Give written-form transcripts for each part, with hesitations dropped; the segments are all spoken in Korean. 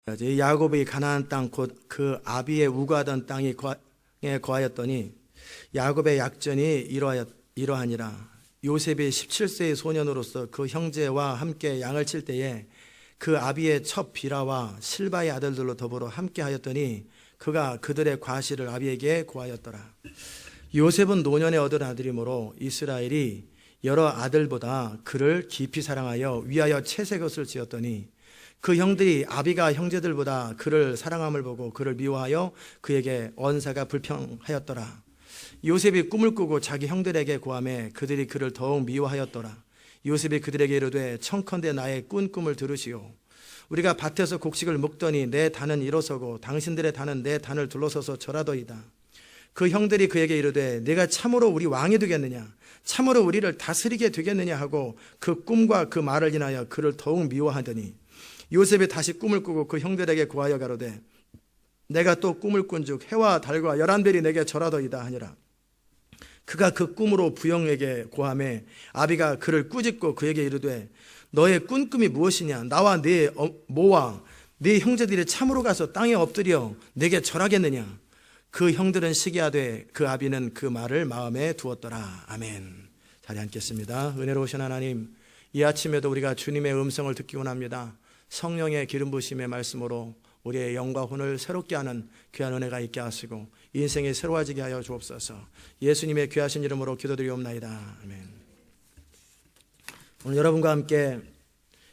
야곱이 가나안 땅 곧 그 아비의 우거하던 땅에 거하였더니 야곱의 약전이 이러하니라. 요셉이 17세의 소년으로서 그 형제와 함께 양을 칠 때에 그 아비의 첩 비라와 실바의 아들들로 더불어 함께 하였더니 그가 그들의 과실을 아비에게 구하였더라. 요셉은 노년에 얻은 아들이므로 이스라엘이 여러 아들보다 그를 깊이 사랑하여 위하여 채색옷을 지었더니 그 형들이 아비가 형제들보다 그를 사랑함을 보고 그를 미워하여 그에게 언사가 불평하였더라. 요셉이 꿈을 꾸고 자기 형들에게 고하매 그들이 그를 더욱 미워하였더라. 요셉이 그들에게 이르되 청컨대 나의 꾼 꿈을 들으시오. 우리가 밭에서 곡식을 먹더니 내 단은 일어서고 당신들의 단은 내 단을 둘러서서 절하더이다. 그 형들이 그에게 이르되 내가 참으로 우리 왕이 되겠느냐, 참으로 우리를 다스리게 되겠느냐 하고 그 꿈과 그 말을 인하여 그를 더욱 미워하더니 요셉이 다시 꿈을 꾸고 그 형들에게 고하여 가로되 내가 또 꿈을 꾼즉 해와 달과 11별이 내게 절하더이다 하니라. 그가 그 꿈으로 부형에게 고하매 아비가 그를 꾸짖고 그에게 이르되 너의 꾼 꿈이 무엇이냐, 나와 네 모와 네 형제들이 참으로 가서 땅에 엎드려 내게 절하겠느냐. 그 형들은 시기하되 그 아비는 그 말을 마음에 두었더라. 아멘. 자리 앉겠습니다. 은혜로우신 하나님, 이 아침에도 우리가 주님의 음성을 듣기 원합니다. 성령의 기름 부으심의 말씀으로 우리의 영과 혼을 새롭게 하는 귀한 은혜가 있게 하시고 인생이 새로워지게 하여 주옵소서. 예수님의 귀하신 이름으로 기도드리옵나이다. 아멘. 오늘 여러분과 함께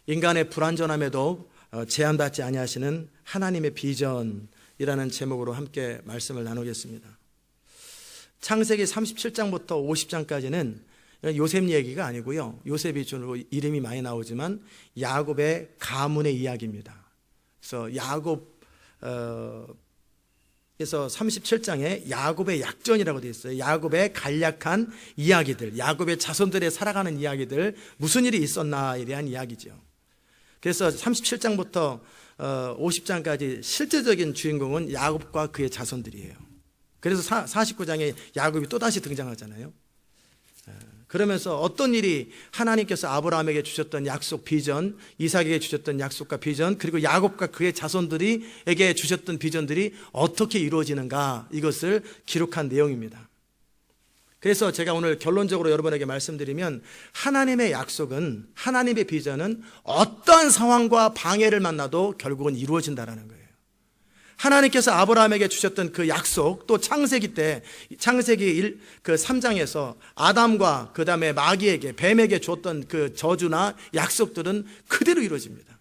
인간의 불완전함에도 제한받지 아니하시는 하나님의 비전이라는 제목으로 함께 말씀을 나누겠습니다. 창세기 37장부터 50장까지는 요셉 얘기가 아니고요, 요셉이 주로 이름이 많이 나오지만 야곱의 가문의 이야기입니다. 그래서 그래서 37장에 야곱의 약전이라고 되어 있어요. 야곱의 간략한 이야기들, 야곱의 자손들의 살아가는 이야기들, 무슨 일이 있었나에 대한 이야기죠. 그래서 37장부터 50장까지 실제적인 주인공은 야곱과 그의 자손들이에요. 그래서 49장에 야곱이 또다시 등장하잖아요. 그러면서 어떤 일이 하나님께서 아브라함에게 주셨던 약속 비전, 이삭에게 주셨던 약속과 비전, 그리고 야곱과 그의 자손들에게 주셨던 비전들이 어떻게 이루어지는가, 이것을 기록한 내용입니다. 그래서 제가 오늘 결론적으로 여러분에게 말씀드리면 하나님의 약속은, 하나님의 비전은 어떠한 상황과 방해를 만나도 결국은 이루어진다는 거예요. 하나님께서 아브라함에게 주셨던 그 약속, 또 창세기 때, 창세기 3장에서 아담과 그 다음에 마귀에게, 뱀에게 주었던 그 저주나 약속들은 그대로 이루어집니다.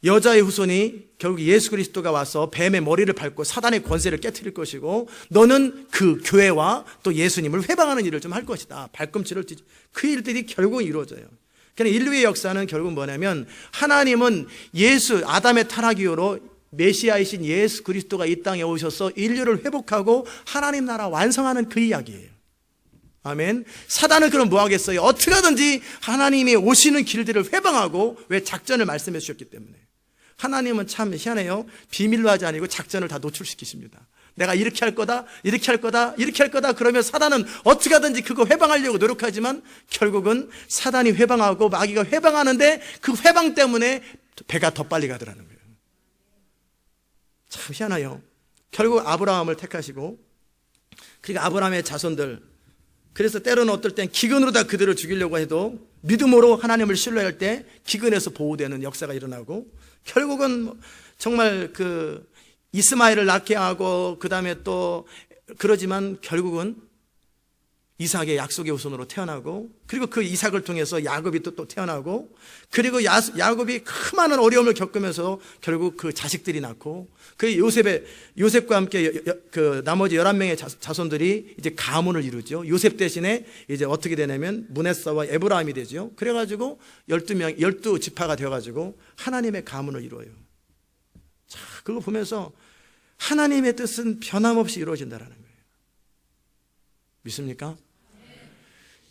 여자의 후손이 결국 예수 그리스도가 와서 뱀의 머리를 밟고 사단의 권세를 깨트릴 것이고, 너는 그 교회와 또 예수님을 회방하는 일을 좀 할 것이다. 발꿈치를 뒤지. 그 일들이 결국 이루어져요. 그러니까 인류의 역사는 결국 뭐냐면, 하나님은 아담의 타락 이후로 메시아이신 예수 그리스도가 이 땅에 오셔서 인류를 회복하고 하나님 나라 완성하는 그 이야기예요. 아멘. 사단은 그럼 뭐 하겠어요? 어떻게 하든지 하나님이 오시는 길들을 회방하고, 왜? 작전을 말씀해 주셨기 때문에. 하나님은 참 희한해요. 비밀로 하지 아니고 작전을 다 노출시키십니다. 내가 이렇게 할 거다, 이렇게 할 거다, 이렇게 할 거다. 그러면 사단은 어떻게 하든지 그거 회방하려고 노력하지만 결국은 사단이 회방하고 마귀가 회방하는데 그 회방 때문에 배가 더 빨리 가더라는 거예요. 참 희한해요. 결국 아브라함을 택하시고, 그러니까 아브라함의 자손들, 그래서 때로는 어떨 땐 기근으로 다 그들을 죽이려고 해도 믿음으로 하나님을 신뢰할 때 기근에서 보호되는 역사가 일어나고, 결국은 정말 그 이스마엘을 낳게 하고, 그 다음에 또 그러지만 결국은 이삭의 약속의 후손으로 태어나고, 그리고 그 이삭을 통해서 야곱이 또 태어나고, 그리고 야곱이 큰 많은 어려움을 겪으면서 결국 그 자식들이 낳고, 그 요셉과 함께 그 나머지 11명의 자손들이 이제 가문을 이루죠. 요셉 대신에 이제 어떻게 되냐면 문에사와 에브라임이 되죠. 그래가지고 12지파가 되어가지고 하나님의 가문을 이루어요. 자, 그거 보면서 하나님의 뜻은 변함없이 이루어진다는 거예요. 믿습니까?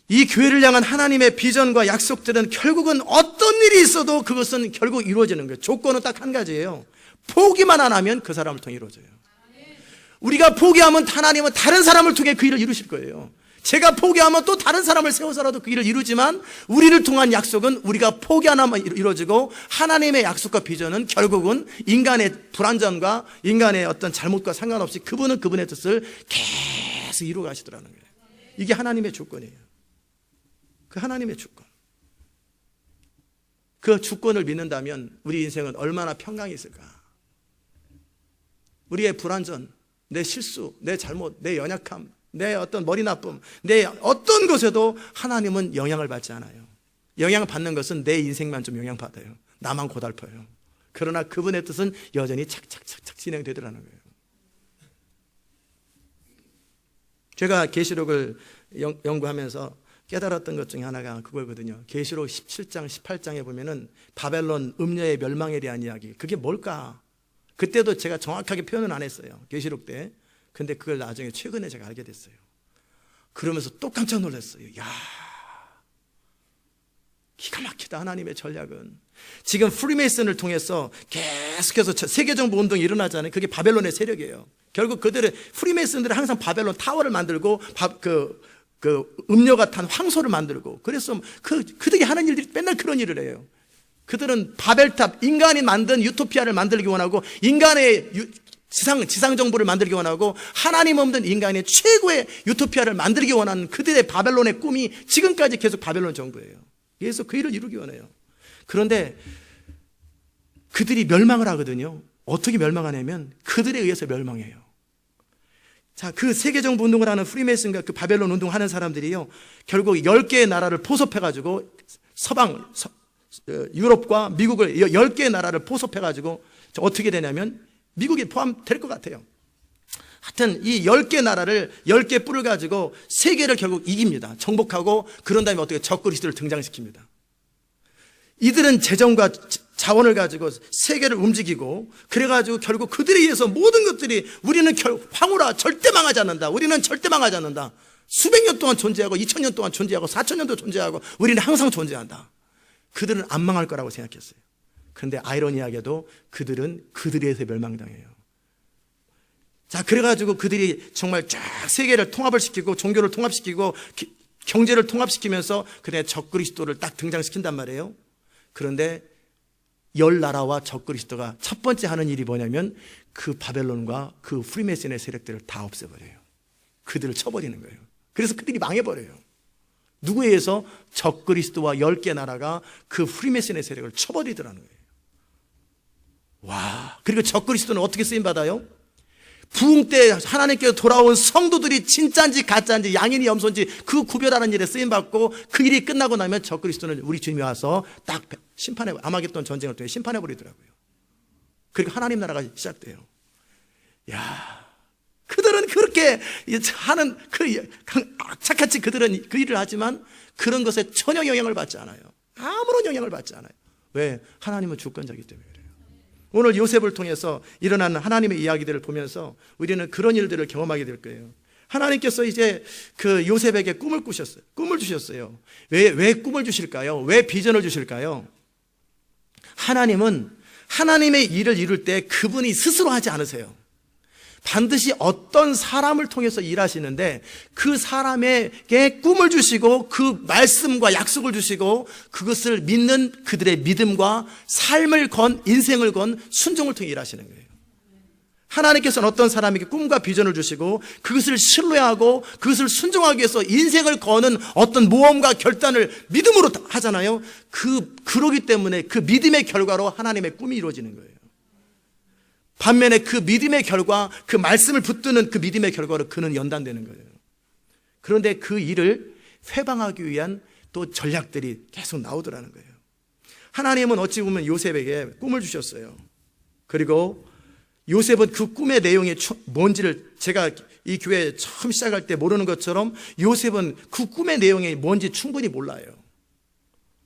이 교회를 향한 하나님의 비전과 약속들은 결국은 어떤 일이 있어도 그것은 결국 이루어지는 거예요. 조건은 딱 한 가지예요. 포기만 안 하면 그 사람을 통해 이루어져요. 우리가 포기하면 하나님은 다른 사람을 통해 그 일을 이루실 거예요. 제가 포기하면 또 다른 사람을 세워서라도 그 일을 이루지만 우리를 통한 약속은 우리가 포기 하나만 이루어지고 하나님의 약속과 비전은 결국은 인간의 불완전과 인간의 어떤 잘못과 상관없이 그분은 그분의 뜻을 계속 이루어 가시더라는 거예요. 이게 하나님의 주권이에요. 그 하나님의 주권. 그 주권을 믿는다면 우리 인생은 얼마나 평강이 있을까. 우리의 불완전, 내 실수, 내 잘못, 내 연약함, 내 어떤 머리 나쁨, 내 어떤 것에도 하나님은 영향을 받지 않아요. 영향을 받는 것은 내 인생만 좀 영향받아요. 나만 고달퍼요. 그러나 그분의 뜻은 여전히 착착착착 진행되더라는 거예요. 제가 계시록을 연구하면서 깨달았던 것 중에 하나가 그거거든요. 계시록 17장, 18장에 보면은 바벨론 음녀의 멸망에 대한 이야기. 그게 뭘까? 그때도 제가 정확하게 표현은 안 했어요. 계시록 때. 근데 그걸 나중에 최근에 제가 알게 됐어요. 그러면서 또 깜짝 놀랐어요. 야, 기가 막히다. 하나님의 전략은. 지금 프리메이슨을 통해서 계속해서 세계정부 운동이 일어나잖아요. 그게 바벨론의 세력이에요. 결국 그들의 프리메이슨들은 항상 바벨론 타워를 만들고 그 음료가 탄 황소를 만들고, 그래서 그들이 하는 일들이 맨날 그런 일을 해요. 그들은 바벨탑, 인간이 만든 유토피아를 만들기 원하고, 인간의 지상 정부를 만들기 원하고, 하나님 없는 인간의 최고의 유토피아를 만들기 원하는 그들의 바벨론의 꿈이 지금까지 계속 바벨론 정부예요. 그래서 그 일을 이루기 원해요. 그런데 그들이 멸망을 하거든요. 어떻게 멸망하냐면 그들에 의해서 멸망해요. 자, 그 세계정부 운동을 하는 프리메이슨과 그 바벨론 운동을 하는 사람들이요, 결국 10개의 나라를 포섭해가지고 유럽과 미국을 10개의 나라를 포섭해가지고 어떻게 되냐면 미국이 포함될 것 같아요. 하여튼 이 10개 나라를 10개 뿔을 가지고 세계를 결국 이깁니다. 정복하고, 그런 다음에 어떻게 적그리스도를 등장시킵니다. 이들은 재정과 자원을 가지고 세계를 움직이고, 그래가지고 결국 그들에 의해서 모든 것들이, 우리는 황후라 절대 망하지 않는다. 우리는 절대 망하지 않는다. 수백 년 동안 존재하고 2000년 동안 존재하고 4000년도 존재하고 우리는 항상 존재한다. 그들은 안 망할 거라고 생각했어요. 그런데 아이러니하게도 그들은 그들에 의해서 멸망당해요. 자, 그래가지고 그들이 정말 쫙 세계를 통합을 시키고, 종교를 통합시키고, 경제를 통합시키면서 그다음에 적그리스도를 딱 등장시킨단 말이에요. 그런데 10나라와 적그리스도가 첫 번째 하는 일이 뭐냐면 그 바벨론과 그 프리메이슨의 세력들을 다 없애버려요. 그들을 쳐버리는 거예요. 그래서 그들이 망해버려요. 누구에 의해서? 적그리스도와 10개 나라가 그 프리메이슨의 세력을 쳐버리더라는 거예요. 와, 그리고 적그리스도는 어떻게 쓰임받아요? 부흥 때 하나님께서 돌아온 성도들이 진짜인지 가짜인지 양인이 염소인지 그 구별하는 일에 쓰임받고, 그 일이 끝나고 나면 적그리스도는 우리 주님이 와서 딱 심판해, 아마겟돈 전쟁을 통해 심판해버리더라고요. 그리고 하나님 나라가 시작돼요. 야, 그들은 그렇게 하는 착같이 그들은 그 일을 하지만 그런 것에 전혀 영향을 받지 않아요. 아무런 영향을 받지 않아요. 왜? 하나님은 주권자이기 때문에 그래요. 오늘 요셉을 통해서 일어나는 하나님의 이야기들을 보면서 우리는 그런 일들을 경험하게 될 거예요. 하나님께서 이제 그 요셉에게 꿈을 꾸셨어요. 꿈을 주셨어요. 왜 꿈을 주실까요? 왜 비전을 주실까요? 하나님은 하나님의 일을 이룰 때 그분이 스스로 하지 않으세요. 반드시 어떤 사람을 통해서 일하시는데, 그 사람에게 꿈을 주시고 그 말씀과 약속을 주시고 그것을 믿는 그들의 믿음과 삶을 건, 인생을 건 순종을 통해 일하시는 거예요. 하나님께서는 어떤 사람에게 꿈과 비전을 주시고 그것을 신뢰하고 그것을 순종하기 위해서 인생을 거는 어떤 모험과 결단을 믿음으로 하잖아요. 그러기 때문에 그 믿음의 결과로 하나님의 꿈이 이루어지는 거예요. 반면에 그 믿음의 결과, 그 말씀을 붙드는 그 믿음의 결과로 그는 연단되는 거예요. 그런데 그 일을 회방하기 위한 또 전략들이 계속 나오더라는 거예요. 하나님은 어찌 보면 요셉에게 꿈을 주셨어요. 그리고 요셉은 그 꿈의 내용이 뭔지를, 제가 이 교회 처음 시작할 때 모르는 것처럼 요셉은 그 꿈의 내용이 뭔지 충분히 몰라요.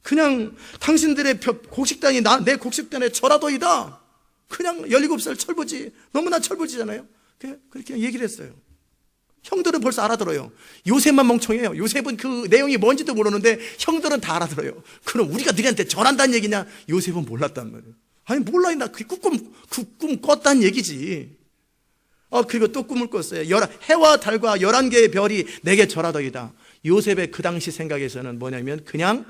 그냥 당신들의 곡식단이 내 곡식단의 절하도이다. 그냥 17살 철부지, 너무나 철부지잖아요. 그렇게 얘기를 했어요. 형들은 벌써 알아들어요. 요셉만 멍청해요. 요셉은 그 내용이 뭔지도 모르는데 형들은 다 알아들어요. 그럼 우리가 너희한테 전한다는 얘기냐? 요셉은 몰랐단 말이에요. 아니 몰라, 나 그 꿈 꿨다는 얘기지. 그리고 또 꿈을 꿨어요. 해와 달과 11개의 별이 내게 절하더이다. 요셉의 그 당시 생각에서는 뭐냐면 그냥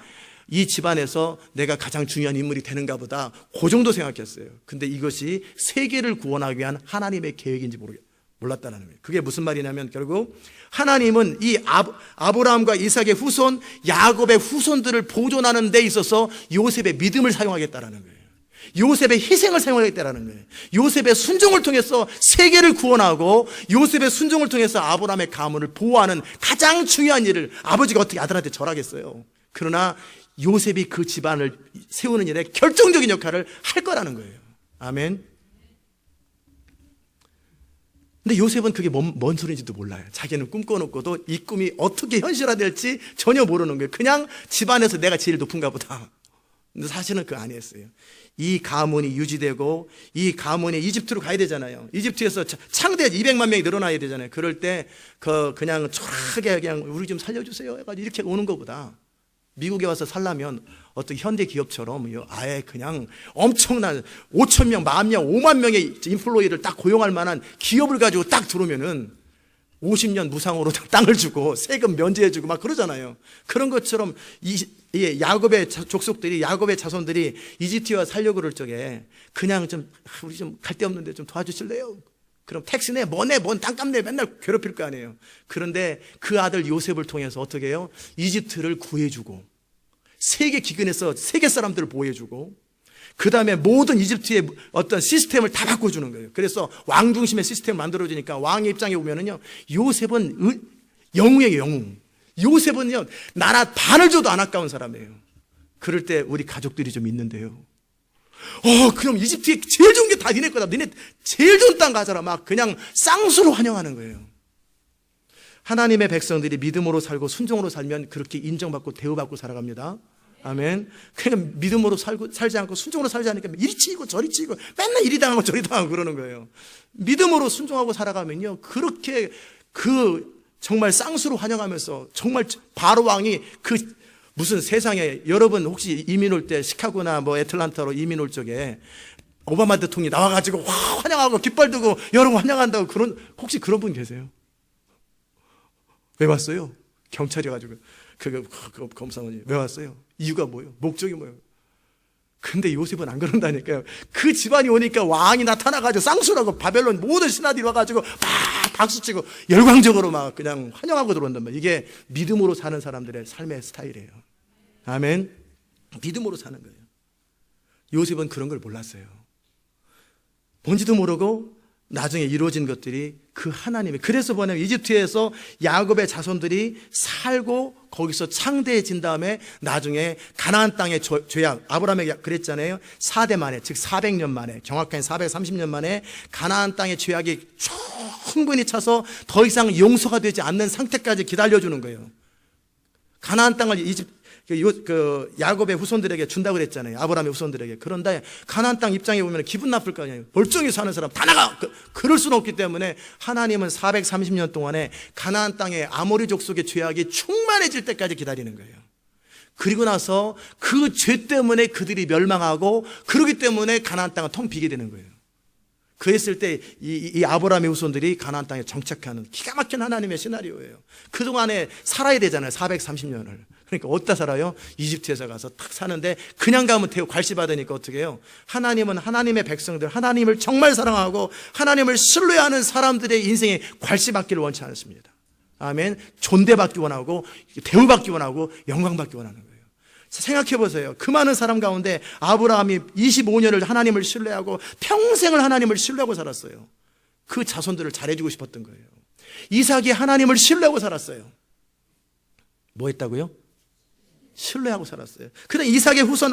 이 집안에서 내가 가장 중요한 인물이 되는가 보다, 그 정도 생각했어요. 근데 이것이 세계를 구원하기 위한 하나님의 계획인지 몰랐다는 거예요. 그게 무슨 말이냐면 결국 하나님은 이 아브라함과 이삭의 후손, 야곱의 후손들을 보존하는 데 있어서 요셉의 믿음을 사용하겠다라는 거예요. 요셉의 희생을 사용하겠다라는 거예요. 요셉의 순종을 통해서 세계를 구원하고 요셉의 순종을 통해서 아브라함의 가문을 보호하는 가장 중요한 일을 아버지가 어떻게 아들한테 절하겠어요. 그러나 요셉이 그 집안을 세우는 일에 결정적인 역할을 할 거라는 거예요. 아멘. 근데 요셉은 그게 뭔 소리인지도 몰라요. 자기는 꿈꿔놓고도 이 꿈이 어떻게 현실화될지 전혀 모르는 거예요. 그냥 집안에서 내가 제일 높은가 보다. 근데 사실은 그거 아니었어요. 이 가문이 유지되고 이 가문이 이집트로 가야 되잖아요. 이집트에서 창대 200만 명이 늘어나야 되잖아요. 그럴 때 그냥 초라하게 그냥 우리 좀 살려주세요 해가지고 이렇게 오는 것보다 미국에 와서 살려면 어떤 현대 기업처럼 아예 그냥 엄청난 5천 명, 10,000명, 5만 명의 인플로이를 딱 고용할 만한 기업을 가지고 딱 들어오면은 50년 무상으로 땅을 주고 세금 면제해주고 막 그러잖아요. 그런 것처럼 야곱의 족속들이, 야곱의 자손들이 이집트에 살려고 그럴 적에 그냥 우리 좀 갈 데 없는데 좀 도와주실래요? 그럼 택시 내, 뭐 내, 뭔 땅값 내, 맨날 괴롭힐 거 아니에요. 그런데 그 아들 요셉을 통해서 어떻게 해요? 이집트를 구해주고 세계 기근에서 세계 사람들을 보호해주고 그 다음에 모든 이집트의 어떤 시스템을 다 바꿔주는 거예요. 그래서 왕 중심의 시스템을 만들어주니까 왕의 입장에 보면은요, 요셉은 영웅이에요, 영웅. 요셉은요, 나라 반을 줘도 안 아까운 사람이에요. 그럴 때 우리 가족들이 좀 있는데요. 그럼 이집트에 제일 좋은 게 다 니네 거다. 니네 제일 좋은 땅 가져라. 막 그냥 쌍수로 환영하는 거예요. 하나님의 백성들이 믿음으로 살고 순종으로 살면 그렇게 인정받고 대우받고 살아갑니다. 아멘. 그러니까 믿음으로 살지 않고 순종으로 살지 않으니까 이리 치이고 저리 치이고 맨날 이리 당하고 저리 당하고 그러는 거예요. 믿음으로 순종하고 살아가면요, 그렇게 정말 쌍수로 환영하면서 정말 바로 왕이 무슨 세상에, 여러분 혹시 이민 올 때 시카고나 뭐 애틀란타로 이민 올 적에 오바마 대통령이 나와가지고 환영하고 깃발 들고 여러분 환영한다고 혹시 그런 분 계세요? 왜 왔어요? 경찰이 가지고 검사원이 왜 왔어요? 이유가 뭐예요? 목적이 뭐예요? 근데 요셉은 안 그런다니까요. 그 집안이 오니까 왕이 나타나가지고 쌍수라고 바벨론 모든 신하들이 와가지고 막 박수치고 열광적으로 막 그냥 환영하고 들어온단 말이에요. 이게 믿음으로 사는 사람들의 삶의 스타일이에요. 아멘. 믿음으로 사는 거예요. 요셉은 그런 걸 몰랐어요. 뭔지도 모르고 나중에 이루어진 것들이 그 하나님의, 그래서 뭐냐면 이집트에서 야곱의 자손들이 살고 거기서 창대해진 다음에 나중에 가나안 땅의 죄악, 아브라함에게 그랬잖아요. 4대 만에, 즉 400년 만에, 정확하게 430년 만에 가나안 땅의 죄악이 충분히 차서 더 이상 용서가 되지 않는 상태까지 기다려주는 거예요. 가나안 땅을 야곱의 후손들에게 준다고 그랬잖아요. 아브라함의 후손들에게. 그런데 가나안 땅 입장에 보면 기분 나쁠 거 아니에요. 멀쩡히 사는 사람 다 나가! 그럴 수는 없기 때문에 하나님은 430년 동안에 가나안 땅의 아모리 족속의 죄악이 충만해질 때까지 기다리는 거예요. 그리고 나서 그 죄 때문에 그들이 멸망하고, 그러기 때문에 가나안 땅은 텅 비게 되는 거예요. 그랬을 때 이 아브라함의 후손들이 가나안 땅에 정착하는 기가 막힌 하나님의 시나리오예요. 그동안에 살아야 되잖아요. 430년을. 그러니까 어디다 살아요? 이집트에서 가서 탁 사는데, 그냥 가면 대우 괄시받으니까 어떻게 해요? 하나님은 하나님의 백성들, 하나님을 정말 사랑하고 하나님을 신뢰하는 사람들의 인생에 괄시받기를 원치 않습니다. 아멘. 존대받기 원하고 대우받기 원하고 영광받기 원하는 거예요. 생각해 보세요. 그 많은 사람 가운데 아브라함이 25년을 하나님을 신뢰하고 평생을 하나님을 신뢰하고 살았어요. 그 자손들을 잘해주고 싶었던 거예요. 이삭이 하나님을 신뢰하고 살았어요. 뭐 했다고요? 신뢰하고 살았어요. 그런데 이삭의 후손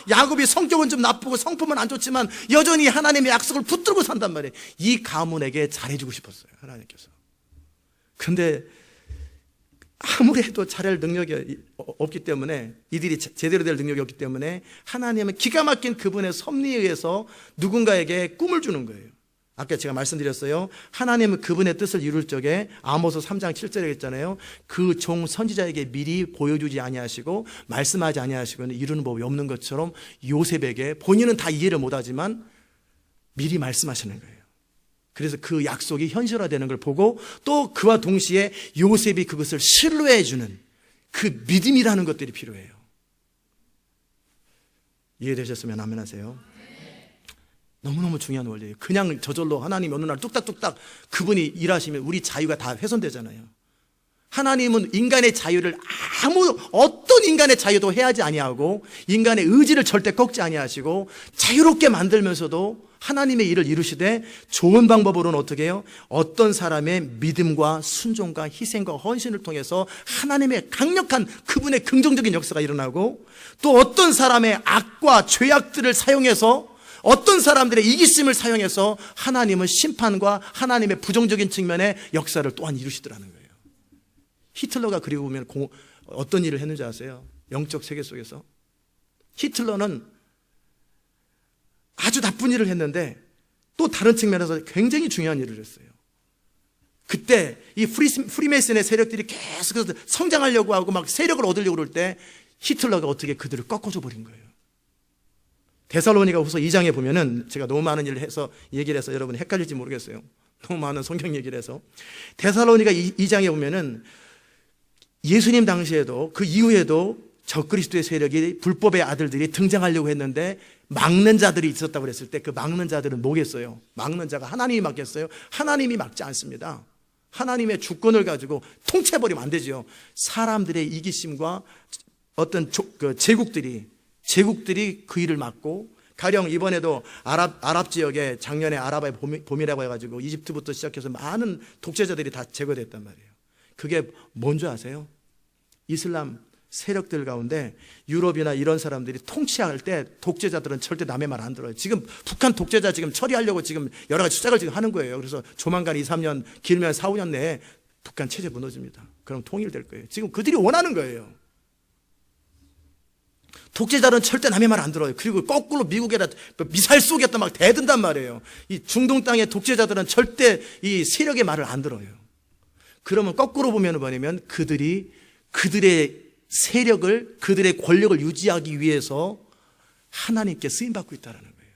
야곱이 성격은 좀 나쁘고 성품은 안 좋지만 여전히 하나님의 약속을 붙들고 산단 말이에요. 이 가문에게 잘해주고 싶었어요, 하나님께서. 근데 아무리 해도 잘할 능력이 없기 때문에, 이들이 제대로 될 능력이 없기 때문에 하나님은 기가 막힌 그분의 섭리에 의해서 누군가에게 꿈을 주는 거예요. 아까 제가 말씀드렸어요. 하나님은 그분의 뜻을 이룰 적에 아모스 3장 7절에 했잖아요. 그 종 선지자에게 미리 보여주지 아니하시고 말씀하지 아니하시고는 이루는 법이 없는 것처럼 요셉에게 본인은 다 이해를 못하지만 미리 말씀하시는 거예요. 그래서 그 약속이 현실화되는 걸 보고 또 그와 동시에 요셉이 그것을 신뢰해주는 그 믿음이라는 것들이 필요해요. 이해되셨으면 아멘 하세요. 너무너무 중요한 원리예요. 그냥 저절로 하나님이 어느 날 뚝딱뚝딱 그분이 일하시면 우리 자유가 다 훼손되잖아요. 하나님은 인간의 자유를 어떤 인간의 자유도 해하지 아니하고 인간의 의지를 절대 꺾지 아니하시고 자유롭게 만들면서도 하나님의 일을 이루시되 좋은 방법으로는 어떻게 해요? 어떤 사람의 믿음과 순종과 희생과 헌신을 통해서 하나님의 강력한 그분의 긍정적인 역사가 일어나고 또 어떤 사람의 악과 죄악들을 사용해서 어떤 사람들의 이기심을 사용해서 하나님은 심판과 하나님의 부정적인 측면의 역사를 또한 이루시더라는 거예요. 히틀러가 그리고 보면 어떤 일을 했는지 아세요? 영적 세계 속에서 히틀러는 아주 나쁜 일을 했는데 또 다른 측면에서 굉장히 중요한 일을 했어요. 그때 이 프리메이슨의 세력들이 계속해서 성장하려고 하고 막 세력을 얻으려고 그럴 때 히틀러가 어떻게 그들을 꺾어줘 버린 거예요. 데살로니가 후서 2장에 보면은 제가 너무 많은 일을 해서 얘기를 해서 여러분 헷갈릴지 모르겠어요. 너무 많은 성경 얘기를 해서 데살로니가 2장에 보면은 예수님 당시에도 그 이후에도 적그리스도의 세력이 불법의 아들들이 등장하려고 했는데 막는 자들이 있었다고 그랬을 때 그 막는 자들은 뭐겠어요? 막는 자가 하나님이 막겠어요? 하나님이 막지 않습니다. 하나님의 주권을 가지고 통치해버리면 안 되죠. 사람들의 이기심과 어떤 제국들이 그 일을 막고 가령 이번에도 아랍 지역에 작년에 아랍의 봄이라고 해가지고 이집트부터 시작해서 많은 독재자들이 다 제거됐단 말이에요. 그게 뭔지 아세요? 이슬람 세력들 가운데 유럽이나 이런 사람들이 통치할 때 독재자들은 절대 남의 말 안 들어요. 지금 북한 독재자 지금 처리하려고 지금 여러 가지 수작을 지금 하는 거예요. 그래서 조만간 2, 3년 길면 4, 5년 내에 북한 체제 무너집니다. 그럼 통일될 거예요. 지금 그들이 원하는 거예요. 독재자는 절대 남의 말 안 들어요. 그리고 거꾸로 미국에다 미사일 쏘겠다 막 대든단 말이에요. 이 중동 땅의 독재자들은 절대 이 세력의 말을 안 들어요. 그러면 거꾸로 보면 뭐냐면 그들의 세력을, 그들의 권력을 유지하기 위해서 하나님께 쓰임받고 있다는 거예요.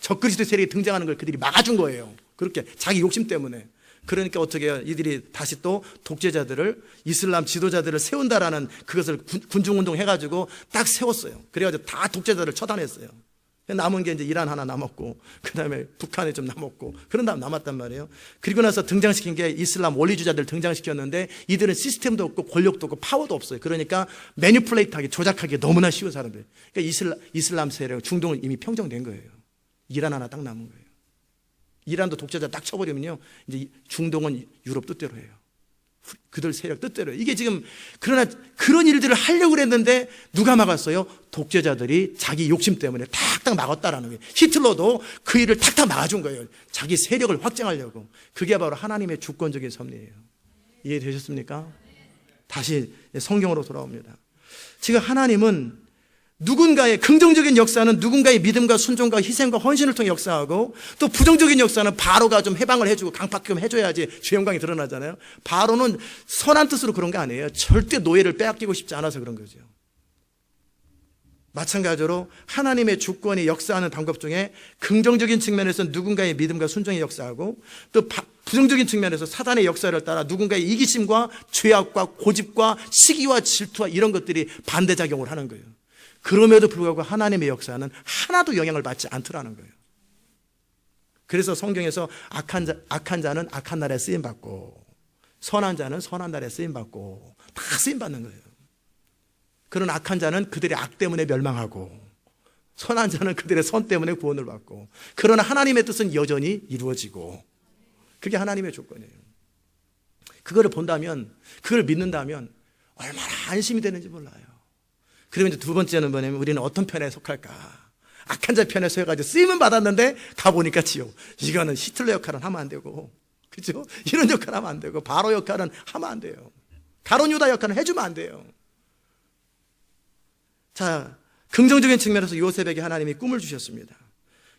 적그리스도 세력이 등장하는 걸 그들이 막아준 거예요. 그렇게 자기 욕심 때문에. 그러니까 어떻게 해요? 이들이 다시 또 독재자들을, 이슬람 지도자들을 세운다라는 그것을 군중운동 해가지고 딱 세웠어요. 그래가지고 다 독재자들을 처단했어요. 남은 게 이제 이란 하나 남았고, 그 다음에 북한에 좀 남았고, 그런 다음 남았단 말이에요. 그리고 나서 등장시킨 게 이슬람 원리주자들 등장시켰는데, 이들은 시스템도 없고, 권력도 없고, 파워도 없어요. 그러니까, 매니플레이트 하기, 조작하기 너무나 쉬운 사람들. 그러니까 이슬람 세력, 중동은 이미 평정된 거예요. 이란 하나 딱 남은 거예요. 이란도 독재자 딱 쳐버리면요, 이제 중동은 유럽 뜻대로 해요. 그들 세력 뜻대로. 이게 지금, 그러나 그런 일들을 하려고 그랬는데 누가 막았어요? 독재자들이 자기 욕심 때문에 탁탁 막았다라는 거예요. 히틀러도 그 일을 탁탁 막아준 거예요. 자기 세력을 확장하려고. 그게 바로 하나님의 주권적인 섭리예요. 이해되셨습니까? 다시 성경으로 돌아옵니다. 지금 하나님은 누군가의 긍정적인 역사는 누군가의 믿음과 순종과 희생과 헌신을 통해 역사하고 또 부정적인 역사는 바로가 좀 해방을 해주고 강팍 좀 해줘야지 주 영광이 드러나잖아요. 바로는 선한 뜻으로 그런 게 아니에요. 절대 노예를 빼앗기고 싶지 않아서 그런 거죠. 마찬가지로 하나님의 주권이 역사하는 방법 중에 긍정적인 측면에서 누군가의 믿음과 순종이 역사하고 또 부정적인 측면에서 사단의 역사를 따라 누군가의 이기심과 죄악과 고집과 시기와 질투와 이런 것들이 반대작용을 하는 거예요. 그럼에도 불구하고 하나님의 역사는 하나도 영향을 받지 않더라는 거예요. 그래서 성경에서 악한 자는 악한 날에 쓰임받고 선한 자는 선한 날에 쓰임받고 다 쓰임받는 거예요. 그런 악한 자는 그들의 악 때문에 멸망하고 선한 자는 그들의 선 때문에 구원을 받고 그러나 하나님의 뜻은 여전히 이루어지고 그게 하나님의 조건이에요. 그거를 본다면, 그걸 믿는다면 얼마나 안심이 되는지 몰라요. 그러면 이제 두 번째는 뭐냐면 우리는 어떤 편에 속할까? 악한 자 편에 서가지고 쓰임은 받았는데 가보니까 지옥. 이거는 히틀러 역할은 하면 안 되고, 그죠? 이런 역할은 하면 안 되고, 바로 역할은 하면 안 돼요. 가론 유다 역할은 해주면 안 돼요. 자, 긍정적인 측면에서 요셉에게 하나님이 꿈을 주셨습니다.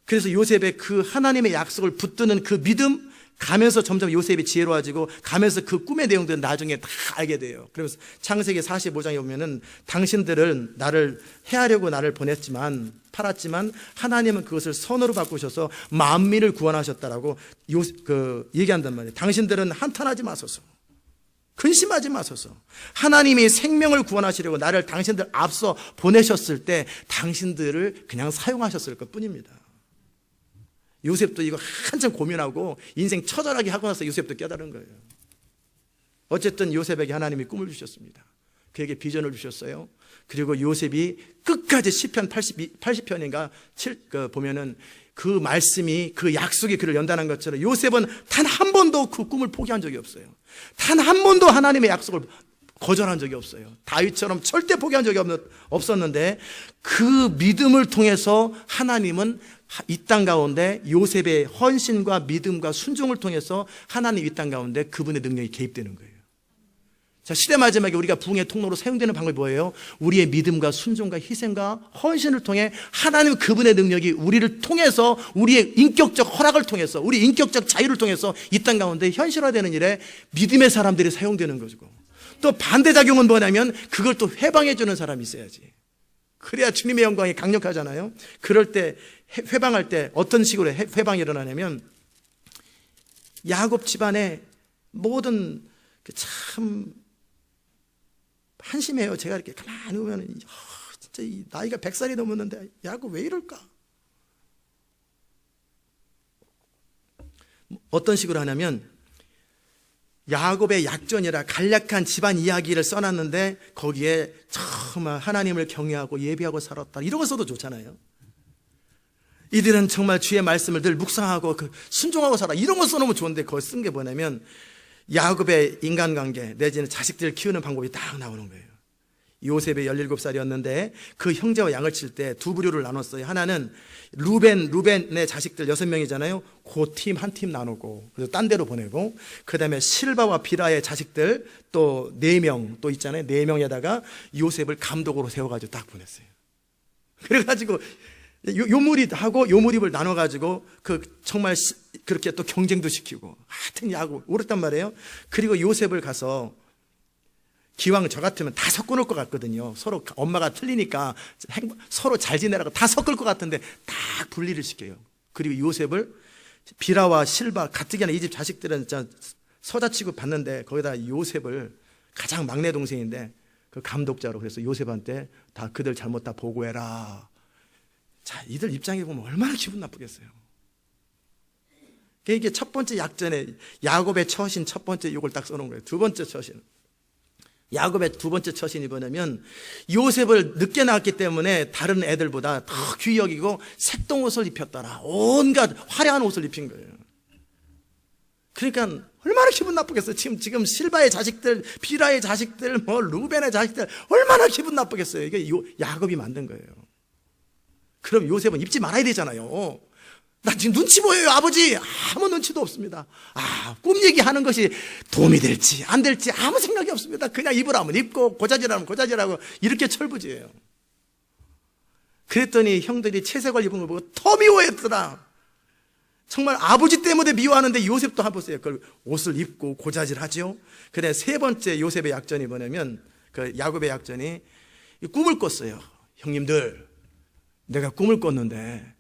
그래서 요셉의 그 하나님의 약속을 붙드는 그 믿음, 가면서 점점 요셉이 지혜로워지고 가면서 그 꿈의 내용들은 나중에 다 알게 돼요. 그러면서 창세기 45장에 보면은 당신들은 나를 해하려고 나를 팔았지만 하나님은 그것을 선으로 바꾸셔서 만민을 구원하셨다라고 얘기한단 말이에요. 당신들은 한탄하지 마소서. 근심하지 마소서. 하나님이 생명을 구원하시려고 나를 당신들 앞서 보내셨을 때 당신들을 그냥 사용하셨을 것 뿐입니다. 요셉도 이거 한참 고민하고 인생 처절하게 하고 나서 요셉도 깨달은 거예요. 어쨌든 요셉에게 하나님이 꿈을 주셨습니다. 그에게 비전을 주셨어요. 그리고 요셉이 끝까지 시편 80편인가 보면은 그 말씀이 그 약속이 그를 연단한 것처럼 요셉은 단 한 번도 그 꿈을 포기한 적이 없어요. 단 한 번도 하나님의 약속을 거절한 적이 없어요. 다윗처럼 절대 포기한 적이 없었는데 그 믿음을 통해서 하나님은 이 땅 가운데 요셉의 헌신과 믿음과 순종을 통해서 하나님 이 땅 가운데 그분의 능력이 개입되는 거예요. 자, 시대 마지막에 우리가 부흥의 통로로 사용되는 방법이 뭐예요? 우리의 믿음과 순종과 희생과 헌신을 통해 하나님 그분의 능력이 우리를 통해서 우리의 인격적 허락을 통해서 우리 인격적 자유를 통해서 이 땅 가운데 현실화되는 일에 믿음의 사람들이 사용되는 거고, 또 반대작용은 뭐냐면 그걸 또 회방해 주는 사람이 있어야지. 그래야 주님의 영광이 강력하잖아요. 그럴 때 회방할 때 어떤 식으로 회방이 일어나냐면 야곱 집안의 모든 참 한심해요. 제가 이렇게 가만히 보면 진짜 이 나이가 100살이 넘었는데 야곱 왜 이럴까? 어떤 식으로 하냐면 야곱의 약전이라 간략한 집안 이야기를 써놨는데 거기에 정말 하나님을 경외하고 예비하고 살았다 이런 거 써도 좋잖아요. 이들은 정말 주의 말씀을 늘 묵상하고 순종하고 살아 이런 거 써놓으면 좋은데 그걸 쓴 게 뭐냐면 야곱의 인간관계 내지는 자식들을 키우는 방법이 딱 나오는 거예요. 요셉이 17살이었는데 그 형제와 양을 칠 때 두 부류를 나눴어요. 하나는 루벤의 자식들 6명이잖아요. 그 팀 한 팀 나누고 그래서 딴 데로 보내고, 그 다음에 실바와 비라의 자식들 또 4명 또 있잖아요. 4명에다가 요셉을 감독으로 세워가지고 딱 보냈어요. 그래가지고 요무리하고 요무립을 나눠가지고 정말 그렇게 또 경쟁도 시키고 하여튼 야곱 오랬단 말이에요. 그리고 요셉을 가서 기왕 저 같으면 다 섞어놓을 것 같거든요. 서로 엄마가 틀리니까 서로 잘 지내라고 다 섞을 것 같은데 딱 분리를 시켜요. 그리고 요셉을 비라와 실바 가뜩이나 이 집 자식들은 서자치고 봤는데 거기다 요셉을 가장 막내 동생인데 그 감독자로 그래서 요셉한테 다 그들 잘못 다 보고해라. 자, 이들 입장에 보면 얼마나 기분 나쁘겠어요. 이게 첫 번째 약전에 야곱의 처신 첫 번째 욕을 딱 써놓은 거예요. 두 번째 처신. 야곱의 두 번째 처신이 뭐냐면 요셉을 늦게 낳았기 때문에 다른 애들보다 더 귀히 여기고 색동옷을 입혔더라. 온갖 화려한 옷을 입힌 거예요. 그러니까 얼마나 기분 나쁘겠어요. 지금 실바의 자식들, 비라의 자식들, 루벤의 자식들 얼마나 기분 나쁘겠어요. 이게 야곱이 만든 거예요. 그럼 요셉은 입지 말아야 되잖아요. 나 지금 눈치 보여요, 아버지. 아무 눈치도 없습니다. 꿈 얘기하는 것이 도움이 될지 안 될지 아무 생각이 없습니다. 그냥 입으라면 입고 고자질하면 고자질하고 이렇게 철부지예요. 그랬더니 형들이 채색을 입은 걸 보고 더 미워했더라. 정말 아버지 때문에 미워하는데 요셉도 한번 보세요. 그걸 옷을 입고 고자질하죠. 그래 세 번째 요셉의 약전이 뭐냐면 야곱의 약전이 꿈을 꿨어요. 형님들, 내가 꿈을 꿨는데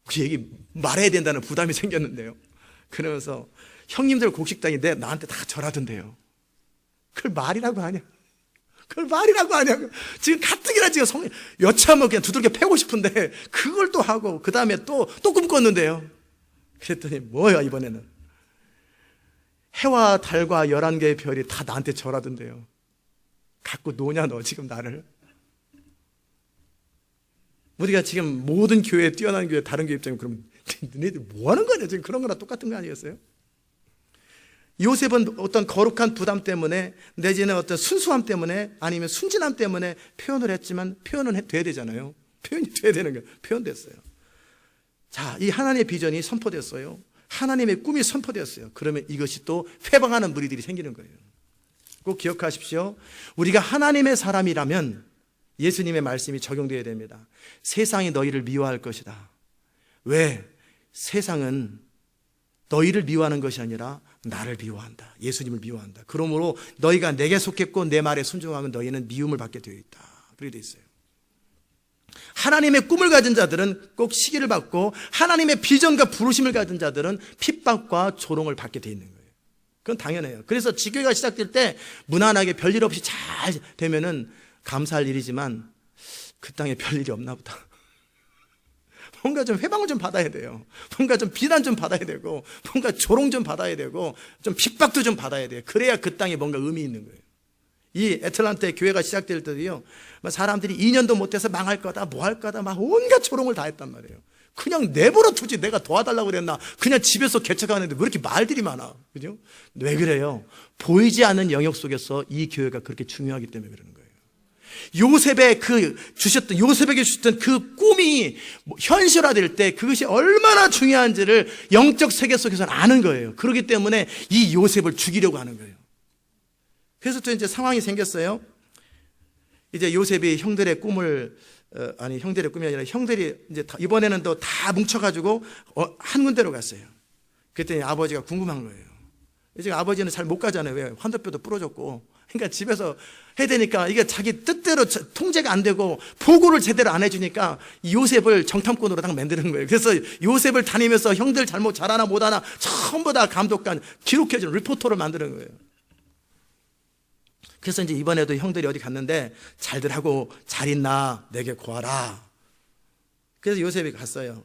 그 얘기 말해야 된다는 부담이 생겼는데요. 그러면서 형님들 곡식당이 나한테 다 절하던데요. 그걸 말이라고 하냐? 그걸 말이라고 하냐? 지금 가뜩이나 지금 여차하면 그냥 두들겨 패고 싶은데 그걸 또 하고 그 다음에 또 꿈 꿨는데요. 그랬더니 뭐야 이번에는 해와 달과 11개의 별이 다 나한테 절하던데요. 갖고 노냐 너 지금 나를? 우리가 지금 모든 교회, 뛰어난 교회, 다른 교회 입장에 그럼 너네들 뭐 하는 거냐? 지금 그런 거나 똑같은 거 아니겠어요? 요셉은 어떤 거룩한 부담 때문에 내지는 어떤 순수함 때문에 아니면 순진함 때문에 표현을 했지만 표현은 돼야 되잖아요. 표현이 돼야 되는 거예요. 표현됐어요. 자, 이 하나님의 비전이 선포됐어요. 하나님의 꿈이 선포되었어요. 그러면 이것이 또 회방하는 무리들이 생기는 거예요. 꼭 기억하십시오. 우리가 하나님의 사람이라면 예수님의 말씀이 적용되어야 됩니다. 세상이 너희를 미워할 것이다. 왜? 세상은 너희를 미워하는 것이 아니라 나를 미워한다. 예수님을 미워한다. 그러므로 너희가 내게 속했고 내 말에 순종하면 너희는 미움을 받게 되어 있다. 그렇게 되어 있어요. 하나님의 꿈을 가진 자들은 꼭 시기를 받고 하나님의 비전과 부르심을 가진 자들은 핍박과 조롱을 받게 되어 있는 거예요. 그건 당연해요. 그래서 지교회가 시작될 때 무난하게 별일 없이 잘 되면은 감사할 일이지만 그 땅에 별일이 없나 보다. 뭔가 좀 회방을 좀 받아야 돼요. 뭔가 좀 비난 좀 받아야 되고, 뭔가 조롱 좀 받아야 되고, 좀 핍박도 좀 받아야 돼요. 그래야 그 땅에 뭔가 의미 있는 거예요. 이 애틀란타 교회가 시작될 때도요, 사람들이 2년도 못해서 망할 거다, 뭐 할 거다, 막 온갖 조롱을 다 했단 말이에요. 그냥 내버려 두지, 내가 도와달라고 그랬나? 그냥 집에서 개척하는데 왜 이렇게 말들이 많아? 그죠? 왜 그래요? 보이지 않는 영역 속에서 이 교회가 그렇게 중요하기 때문에 그러는 거예요. 요셉에게 주셨던 그 꿈이 현실화될 때 그것이 얼마나 중요한지를 영적 세계 속에서는 아는 거예요. 그렇기 때문에 이 요셉을 죽이려고 하는 거예요. 그래서 또 이제 상황이 생겼어요. 이제 요셉이 형들의 꿈이 아니라 형들이 이제 이번에는 또 다 뭉쳐가지고 한 군데로 갔어요. 그랬더니 아버지가 궁금한 거예요. 이제 아버지는 잘 못 가잖아요. 왜? 환도뼈도 부러졌고. 그러니까 집에서 해야 되니까 이게 자기 뜻대로 통제가 안 되고 보고를 제대로 안 해주니까 요셉을 정탐꾼으로 딱 만드는 거예요. 그래서 요셉을 다니면서 형들 잘못 잘하나 못하나 전부 다 감독관 기록해주는 리포터를 만드는 거예요. 그래서 이제 이번에도 형들이 어디 갔는데 잘들 하고 잘 있나 내게 구하라. 그래서 요셉이 갔어요.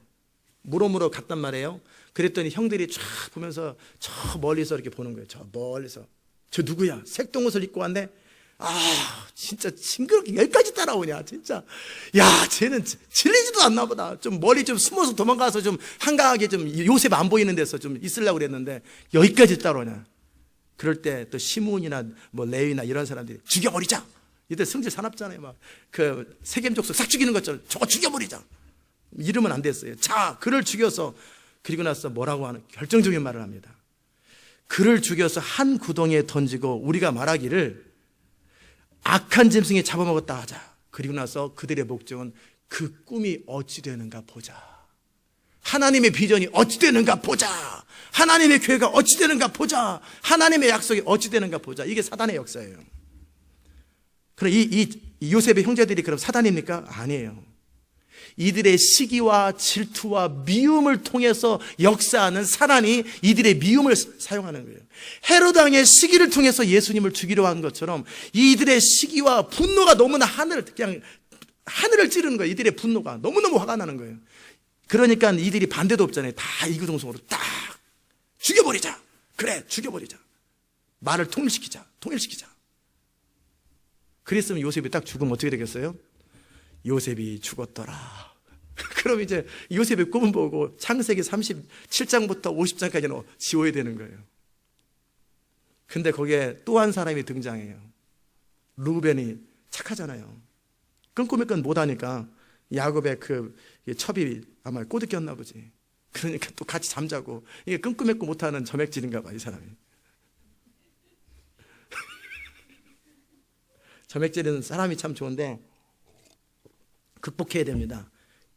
물어물어 갔단 말이에요. 그랬더니 형들이 쫙 보면서 저 멀리서 이렇게 보는 거예요. 저 멀리서. 저 누구야? 색동옷을 입고 왔네? 아, 진짜 징그럽게 여기까지 따라오냐, 진짜. 야, 쟤는 질리지도 않나 보다. 좀 멀리 좀 숨어서 도망가서 좀 한가하게 좀 요셉 안 보이는 데서 좀 있으려고 그랬는데 여기까지 따라오냐. 그럴 때 또 시므온이나 뭐 레위나 이런 사람들이 죽여버리자. 이때 성질 사납잖아요. 막 그 세겜 족속 싹 죽이는 것처럼 저거 죽여버리자. 이러면 안 됐어요. 자, 그를 죽여서 그리고 나서 뭐라고 하는 결정적인 말을 합니다. 그를 죽여서 한 구덩이에 던지고 우리가 말하기를 악한 짐승이 잡아먹었다 하자. 그리고 나서 그들의 목적은 그 꿈이 어찌 되는가 보자. 하나님의 비전이 어찌 되는가 보자. 하나님의 교회가 어찌 되는가 보자. 하나님의 약속이 어찌 되는가 보자. 이게 사단의 역사예요. 그럼 이 요셉의 형제들이 그럼 사단입니까? 아니에요. 이들의 시기와 질투와 미움을 통해서 역사하는 사단이 이들의 미움을 사용하는 거예요. 헤롯 왕의 시기를 통해서 예수님을 죽이려 한 것처럼 이들의 시기와 분노가 너무나 하늘을 찌르는 거예요. 이들의 분노가 너무너무 화가 나는 거예요. 그러니까 이들이 반대도 없잖아요. 다 이구동성으로 딱 죽여버리자. 그래, 죽여버리자. 말을 통일시키자. 그랬으면 요셉이 딱 죽으면 어떻게 되겠어요? 요셉이 죽었더라. 그럼 이제 요셉의 꿈을 보고 창세기 37장부터 50장까지는 지워야 되는 거예요. 근데 거기에 또 한 사람이 등장해요. 루벤이 착하잖아요. 끈꾸미끈 못하니까 야곱의 그 첩이 아마 꼬드겼나 보지. 그러니까 또 같이 잠자고. 이게 끈꾸맺고 못하는 점액질인가 봐, 이 사람이. 점액질은 사람이 참 좋은데 극복해야 됩니다.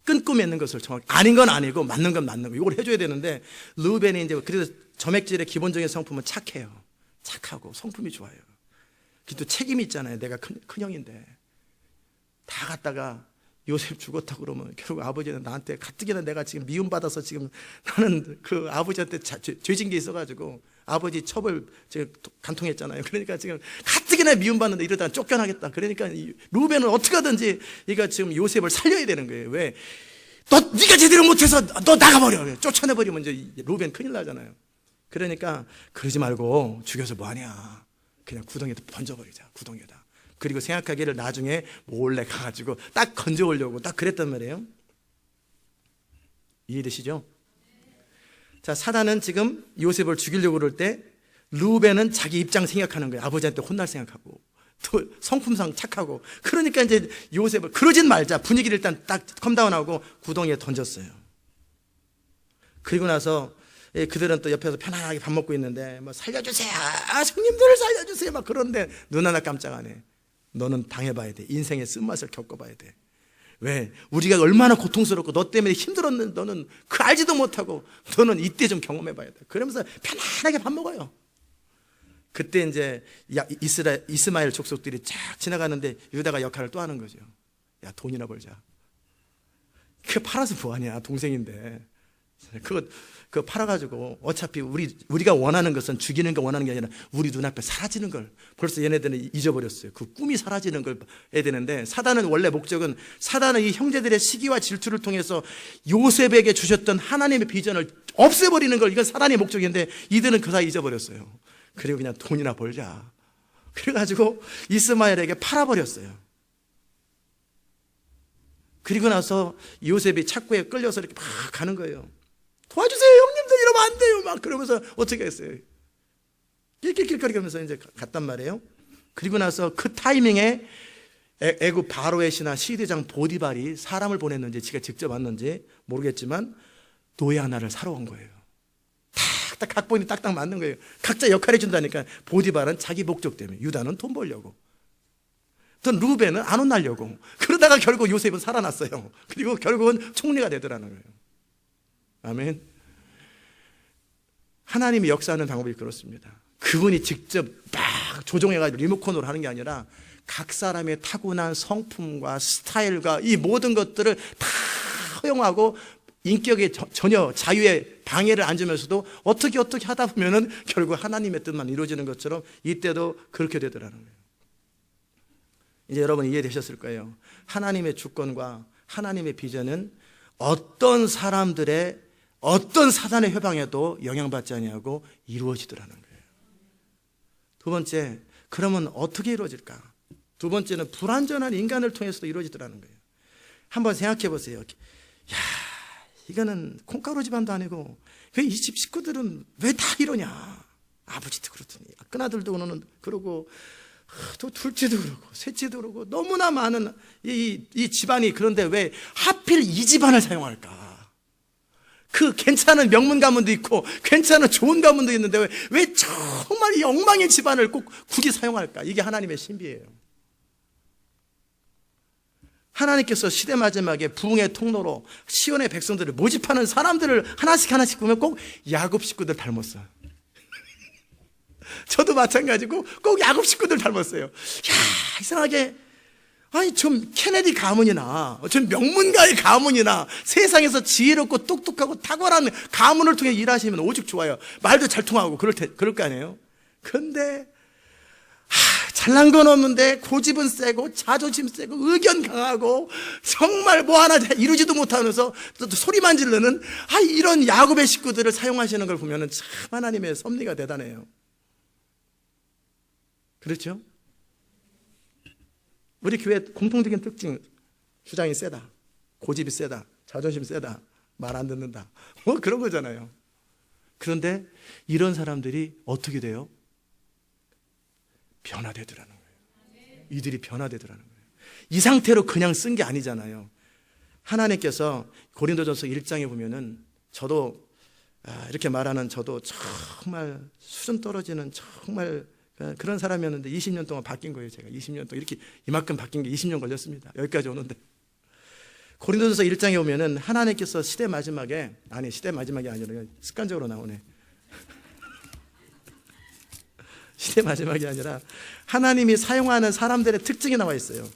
끊고 맺는 것을 정확히 아닌 건 아니고 맞는 건 맞는 거. 이걸 해줘야 되는데 르우벤이 이제 그래서 점액질의 기본적인 성품은 착해요. 착하고 성품이 좋아요. 또 책임이 있잖아요. 내가 큰형인데 다 갔다가 요셉 죽었다 그러면 결국 아버지는 나한테 가뜩이나 내가 지금 미움받아서 지금 나는 그 아버지한테 죄진 게 있어가지고 아버지 첩을 제가 간통했잖아요. 그러니까 지금 가뜩이나 미움받는데 이러다가 쫓겨나겠다. 그러니까 루벤은 어떻게 하든지 얘가 지금 요셉을 살려야 되는 거예요. 왜? 네가 제대로 못해서 너 나가버려. 쫓아내버리면 이제 루벤 큰일 나잖아요. 그러니까 그러지 말고 죽여서 뭐하냐. 그냥 구덩이에다 던져버리자. 구덩이에다. 그리고 생각하기를 나중에 몰래 가가지고 딱 건져오려고 딱 그랬단 말이에요. 이해되시죠? 자, 사단은 지금 요셉을 죽이려고 그럴 때 루벤은 자기 입장 생각하는 거예요. 아버지한테 혼날 생각하고 또 성품상 착하고. 그러니까 이제 요셉을 그러진 말자. 분위기를 일단 딱 컴다운하고 구덩이에 던졌어요. 그리고 나서 그들은 또 옆에서 편안하게 밥 먹고 있는데 뭐 살려주세요. 형님들을 살려주세요. 막 그런데 눈 하나 깜짝 안 해. 너는 당해봐야 돼. 인생의 쓴맛을 겪어봐야 돼. 왜? 우리가 얼마나 고통스럽고 너 때문에 힘들었는데 너는 그 알지도 못하고 너는 이때 좀 경험해 봐야 돼. 그러면서 편안하게 밥 먹어요. 그때 이제 이스마엘 족속들이 쫙 지나가는데 유다가 역할을 또 하는 거죠. 야, 돈이나 벌자. 그 팔아서 뭐하냐, 동생인데. 그거 팔아가지고 어차피 우리가 원하는 것은 죽이는 거 원하는 게 아니라 우리 눈앞에 사라지는 걸 벌써 얘네들은 잊어버렸어요. 그 꿈이 사라지는 걸 해야 되는데, 사단은 원래 목적은, 사단은 이 형제들의 시기와 질투를 통해서 요셉에게 주셨던 하나님의 비전을 없애버리는 걸, 이건 사단의 목적인데 이들은 그 사이 잊어버렸어요. 그리고 그냥 돈이나 벌자. 그래가지고 이스마엘에게 팔아버렸어요. 그리고 나서 요셉이 착고에 끌려서 이렇게 막 가는 거예요. 도와주세요, 형님들, 이러면 안 돼요. 막 그러면서 어떻게 했어요? 낄낄낄거리면서 이제 갔단 말이에요. 그리고 나서 그 타이밍에 애굽 바로의 신하 시대장 보디발이 사람을 보냈는지 지가 직접 왔는지 모르겠지만 노예 하나를 사러 온 거예요. 딱 각본이 딱딱 맞는 거예요. 각자 역할을 준다니까. 보디발은 자기 목적 때문에, 유다는 돈 벌려고, 또 루벤은 안 혼나려고. 그러다가 결국 요셉은 살아났어요. 그리고 결국은 총리가 되더라는 거예요. 아멘. 하나님이 역사하는 방법이 그렇습니다. 그분이 직접 막 조종해가지고 리모컨으로 하는 게 아니라 각 사람의 타고난 성품과 스타일과 이 모든 것들을 다 허용하고 인격에 전혀 자유에 방해를 안 주면서도 어떻게 하다 보면은 결국 하나님의 뜻만 이루어지는 것처럼 이때도 그렇게 되더라는 거예요. 이제 여러분 이해되셨을 거예요. 하나님의 주권과 하나님의 비전은 어떤 사람들의 어떤 사단의 회방에도 영향받지 아니하고 이루어지더라는 거예요. 두 번째, 그러면 어떻게 이루어질까? 두 번째는 불완전한 인간을 통해서도 이루어지더라는 거예요. 한번 생각해 보세요. 야, 이거는 콩가루 집안도 아니고 왜 이 집 식구들은 왜 다 이러냐? 아버지도 그렇더니 큰아들도 그러고 또 둘째도 그러고 셋째도 그러고 너무나 많은 이 집안이, 그런데 왜 하필 이 집안을 사용할까? 그 괜찮은 명문 가문도 있고 괜찮은 좋은 가문도 있는데 왜 정말 이 엉망의 집안을 꼭 굳이 사용할까? 이게 하나님의 신비예요. 하나님께서 시대 마지막에 부흥의 통로로 시온의 백성들을 모집하는 사람들을 하나씩 보면 꼭 야곱 식구들 닮았어요. 저도 마찬가지고 꼭 야곱 식구들 닮았어요. 야, 이상하게, 아니 좀 케네디 가문이나 좀 명문가의 가문이나 세상에서 지혜롭고 똑똑하고 탁월한 가문을 통해 일하시면 오죽 좋아요. 말도 잘 통하고 그럴 거 아니에요. 그런데 잘난 건 없는데 고집은 세고 자존심 세고 의견 강하고 정말 뭐 하나 이루지도 못하면서 또 소리만 지르는 이런 야곱의 식구들을 사용하시는 걸 보면 참 하나님의 섭리가 대단해요. 그렇죠? 우리 교회 공통적인 특징, 주장이 세다, 고집이 세다, 자존심 세다, 말 안 듣는다, 뭐 그런 거잖아요. 그런데 이런 사람들이 어떻게 돼요? 변화되더라는 거예요. 이들이 변화되더라는 거예요. 이 상태로 그냥 쓴 게 아니잖아요. 하나님께서 고린도전서 1장에 보면은, 저도 이렇게 말하는 저도 정말 수준 떨어지는 정말 그런 사람이었는데 20년 동안 바뀐 거예요. 제가 20년 동안 이렇게 이만큼 바뀐 게 20년 걸렸습니다. 여기까지 오는데. 고린도전서 1장에 보면은 하나님께서 시대 마지막이 아니라 습관적으로 나오네. 시대 마지막이 아니라 하나님이 사용하는 사람들의 특징이 나와 있어요.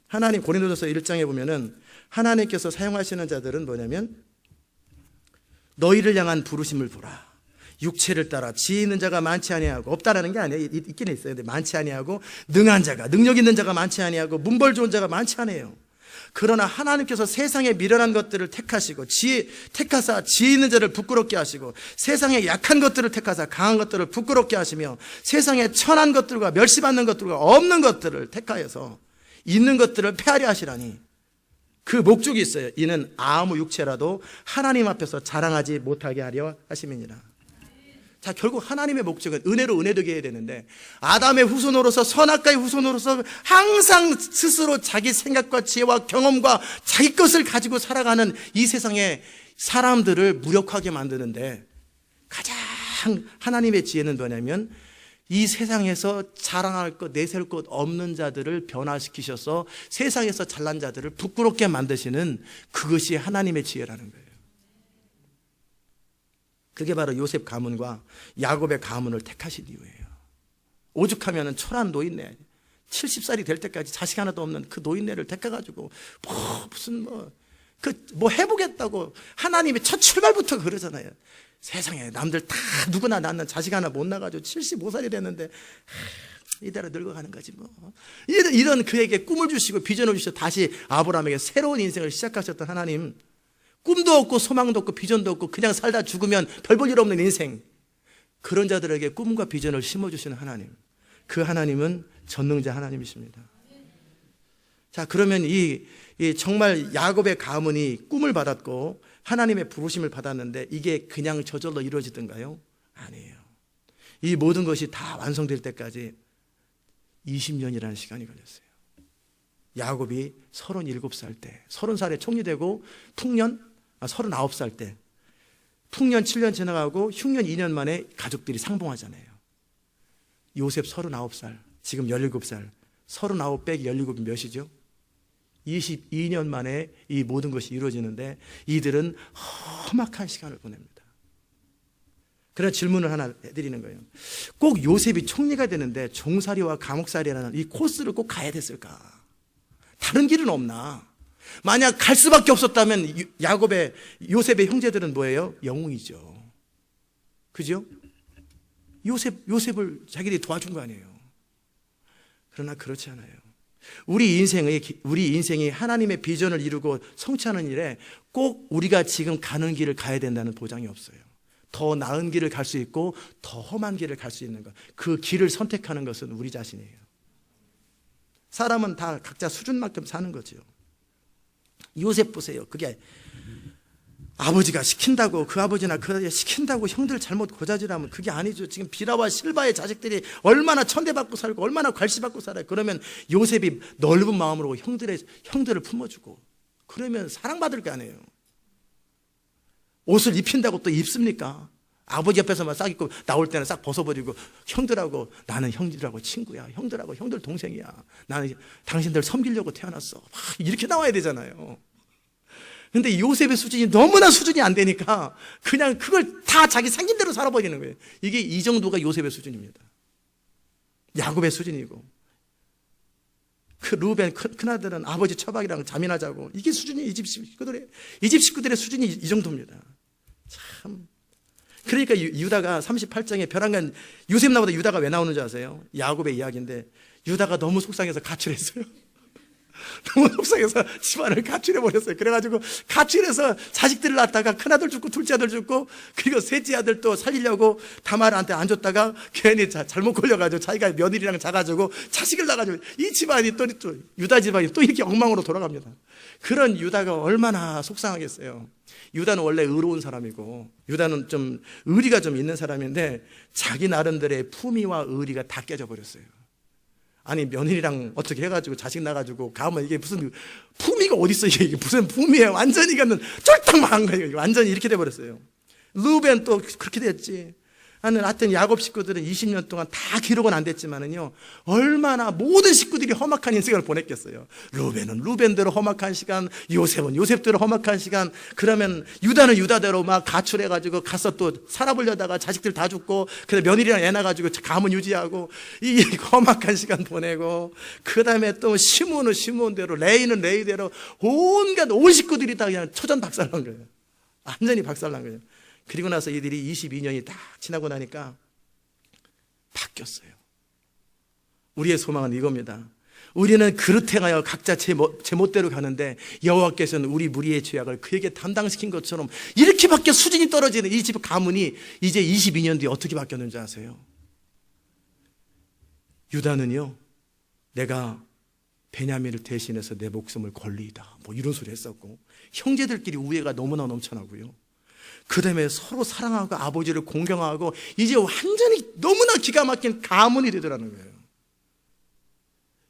고린도전서 1장에 보면은 하나님께서 사용하시는 자들은 뭐냐면, 너희를 향한 부르심을 보라. 육체를 따라 지혜 있는 자가 많지 아니하고, 없다라는 게 아니에요. 있긴 있어요. 근데 많지 아니하고, 능한 자가, 능력 있는 자가 많지 아니하고, 문벌 좋은 자가 많지 않아요. 그러나 하나님께서 세상에 미련한 것들을 택하시고, 택하사 지혜 있는 자를 부끄럽게 하시고, 세상에 약한 것들을 택하사 강한 것들을 부끄럽게 하시며, 세상에 천한 것들과 멸시받는 것들과 없는 것들을 택하여서 있는 것들을 폐하려 하시라니. 그 목적이 있어요. 이는 아무 육체라도 하나님 앞에서 자랑하지 못하게 하려 하심이니라. 자, 결국 하나님의 목적은 은혜로 은혜되게 해야 되는데, 아담의 후손으로서, 선악과의 후손으로서 항상 스스로 자기 생각과 지혜와 경험과 자기 것을 가지고 살아가는 이 세상의 사람들을 무력하게 만드는데, 가장 하나님의 지혜는 뭐냐면, 이 세상에서 자랑할 것, 내세울 것 없는 자들을 변화시키셔서 세상에서 잘난 자들을 부끄럽게 만드시는 그것이 하나님의 지혜라는 거예요. 그게 바로 요셉 가문과 야곱의 가문을 택하신 이유예요. 오죽하면 초라한 노인네, 70살이 될 때까지 자식 하나도 없는 그 노인네를 택해가지고 뭐 해보겠다고 하나님이 첫 출발부터 그러잖아요. 세상에 남들 다 누구나 낳는 자식 하나 못 낳아가지고 75살이 됐는데 이대로 늙어가는 거지 뭐. 이런 그에게 꿈을 주시고 비전을 주셔서 다시 아브라함에게 새로운 인생을 시작하셨던 하나님, 꿈도 없고 소망도 없고 비전도 없고 그냥 살다 죽으면 별 볼 일 없는 인생, 그런 자들에게 꿈과 비전을 심어주시는 하나님, 그 하나님은 전능자 하나님이십니다. 자, 그러면 이 정말 야곱의 가문이 꿈을 받았고 하나님의 부르심을 받았는데 이게 그냥 저절로 이루어지던가요? 아니에요. 이 모든 것이 다 완성될 때까지 20년이라는 시간이 걸렸어요. 야곱이 37살 때, 30살에 총리되고 풍년 39살 때, 풍년 7년 지나가고 흉년 2년 만에 가족들이 상봉하잖아요. 요셉 39살, 지금 17살, 39 빼기 17이 몇이죠? 22년 만에 이 모든 것이 이루어지는데 이들은 험악한 시간을 보냅니다. 그런 질문을 하나 해드리는 거예요. 꼭 요셉이 총리가 되는데 종살이와 감옥살이라는 이 코스를 꼭 가야 됐을까? 다른 길은 없나? 만약 갈 수밖에 없었다면 요셉의 형제들은 뭐예요? 영웅이죠. 그죠? 요셉을 자기들이 도와준 거 아니에요. 그러나 그렇지 않아요. 우리 인생이 하나님의 비전을 이루고 성취하는 일에 꼭 우리가 지금 가는 길을 가야 된다는 보장이 없어요. 더 나은 길을 갈 수 있고 더 험한 길을 갈 수 있는 것, 그 길을 선택하는 것은 우리 자신이에요. 사람은 다 각자 수준만큼 사는 거죠. 요셉 보세요. 그게 아버지가 시킨다고, 그 아버지나 그 아버지가 시킨다고 형들 잘못 고자질하면 그게 아니죠. 지금 비라와 실바의 자식들이 얼마나 천대받고 살고 얼마나 괄시받고 살아요. 그러면 요셉이 넓은 마음으로 형들을 품어주고 그러면 사랑받을 거 아니에요. 옷을 입힌다고 또 입습니까? 아버지 옆에서만 싹 입고 나올 때는 싹 벗어버리고 형들하고, 나는 형들하고 친구야, 형들하고 형들 동생이야, 나는 당신들 섬기려고 태어났어, 이렇게 나와야 되잖아요. 근데 요셉의 수준이 너무나 수준이 안 되니까 그냥 그걸 다 자기 생김대로 살아버리는 거예요. 이게 이 정도가 요셉의 수준입니다. 야곱의 수준이고, 그 루벤 큰아들은 아버지 처박이랑 잠이나자고, 이게 수준이 이집 식구들의 수준이 이 정도입니다. 참. 그러니까 유다가 38장에 벼랑간, 요셉 나보다 유다가 왜 나오는지 아세요? 야곱의 이야기인데 유다가 너무 속상해서 가출했어요. 너무 속상해서 집안을 가출해버렸어요. 그래가지고 가출해서 자식들을 낳다가 큰아들 죽고 둘째 아들 죽고, 그리고 셋째 아들 또 살리려고 다말한테 안 줬다가 괜히 잘못 걸려가지고 자기가 며느리랑 자가지고 자식을 낳아가지고 이 집안이 또 유다 집안이 또 이렇게 엉망으로 돌아갑니다. 그런 유다가 얼마나 속상하겠어요. 유다는 원래 의로운 사람이고 유다는 좀 의리가 좀 있는 사람인데 자기 나름대로의 품위와 의리가 다 깨져버렸어요. 아니, 며느리랑 어떻게 해가지고 자식 나가지고 가면 이게 무슨 품위가 어딨어, 이게 무슨 품위예요. 완전히 가는 쫄딱 망한 거예요. 완전히 이렇게 돼버렸어요. 루벤 또 그렇게 됐지. 하여튼 야곱 식구들은 20년 동안 다 기록은 안 됐지만은요, 얼마나 모든 식구들이 험악한 인생을 보냈겠어요. 루벤은 루벤대로 험악한 시간, 요셉은 요셉대로 험악한 시간, 그러면 유다는 유다대로 막 가출해가지고 가서 또 살아보려다가 자식들 다 죽고, 그다음에 며느리랑 애 낳아가지고 가문 유지하고 이 험악한 시간 보내고, 그 다음에 또 시므는 시므대로, 레이는 레이대로 온갖 온 식구들이 다 그냥 초전박살난 거예요. 완전히 박살난 거예요. 그리고 나서 이들이 22년이 딱 지나고 나니까 바뀌었어요. 우리의 소망은 이겁니다. 우리는 그릇 행하여 각자 제 멋대로 가는데 여호와께서는 우리 무리의 죄악을 그에게 담당시킨 것처럼 이렇게 바뀌어 수준이 떨어지는 이 집 가문이 이제 22년 뒤에 어떻게 바뀌었는지 아세요? 유다는요, 내가 베냐민을 대신해서 내 목숨을 걸리이다, 뭐 이런 소리 했었고, 형제들끼리 우애가 너무나 넘쳐나고요, 그 다음에 서로 사랑하고 아버지를 공경하고 이제 완전히 너무나 기가 막힌 가문이 되더라는 거예요.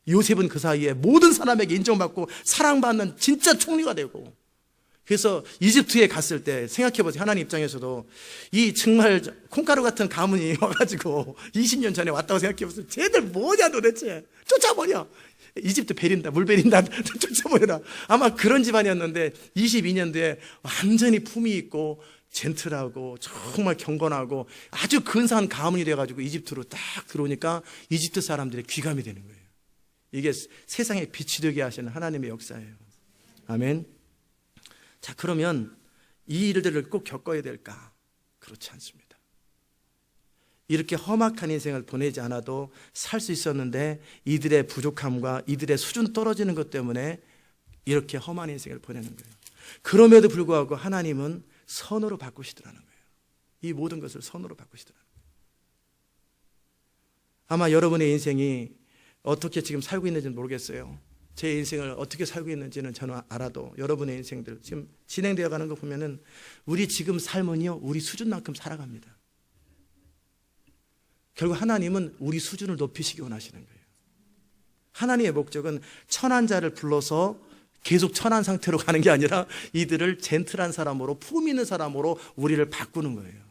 요셉은 그 사이에 모든 사람에게 인정받고 사랑받는 진짜 총리가 되고, 그래서 이집트에 갔을 때 생각해보세요. 하나님 입장에서도 이 정말 콩가루 같은 가문이 와가지고 20년 전에 왔다고 생각해보세요. 쟤들 뭐냐 도대체. 쫓아버려. 이집트 베린다, 물 베린다, 쫓아버려라. 아마 그런 집안이었는데 22년도에 완전히 품위 있고 젠틀하고 정말 경건하고 아주 근사한 가문이 돼가지고 이집트로 딱 들어오니까 이집트 사람들의 귀감이 되는 거예요. 이게 세상에 빛이 되게 하시는 하나님의 역사예요. 아멘. 자, 그러면 이 일들을 꼭 겪어야 될까? 그렇지 않습니다. 이렇게 험악한 인생을 보내지 않아도 살 수 있었는데 이들의 부족함과 이들의 수준 떨어지는 것 때문에 이렇게 험한 인생을 보내는 거예요. 그럼에도 불구하고 하나님은 선으로 바꾸시더라는 거예요. 이 모든 것을 선으로 바꾸시더라는 거예요. 아마 여러분의 인생이 어떻게 지금 살고 있는지는 모르겠어요. 제 인생을 어떻게 살고 있는지는 저는 알아도 여러분의 인생들 지금 진행되어 가는 거 보면은 우리 지금 삶은요, 우리 수준만큼 살아갑니다. 결국 하나님은 우리 수준을 높이시기 원하시는 거예요. 하나님의 목적은 천한 자를 불러서 계속 천한 상태로 가는 게 아니라 이들을 젠틀한 사람으로, 품 있는 사람으로 우리를 바꾸는 거예요.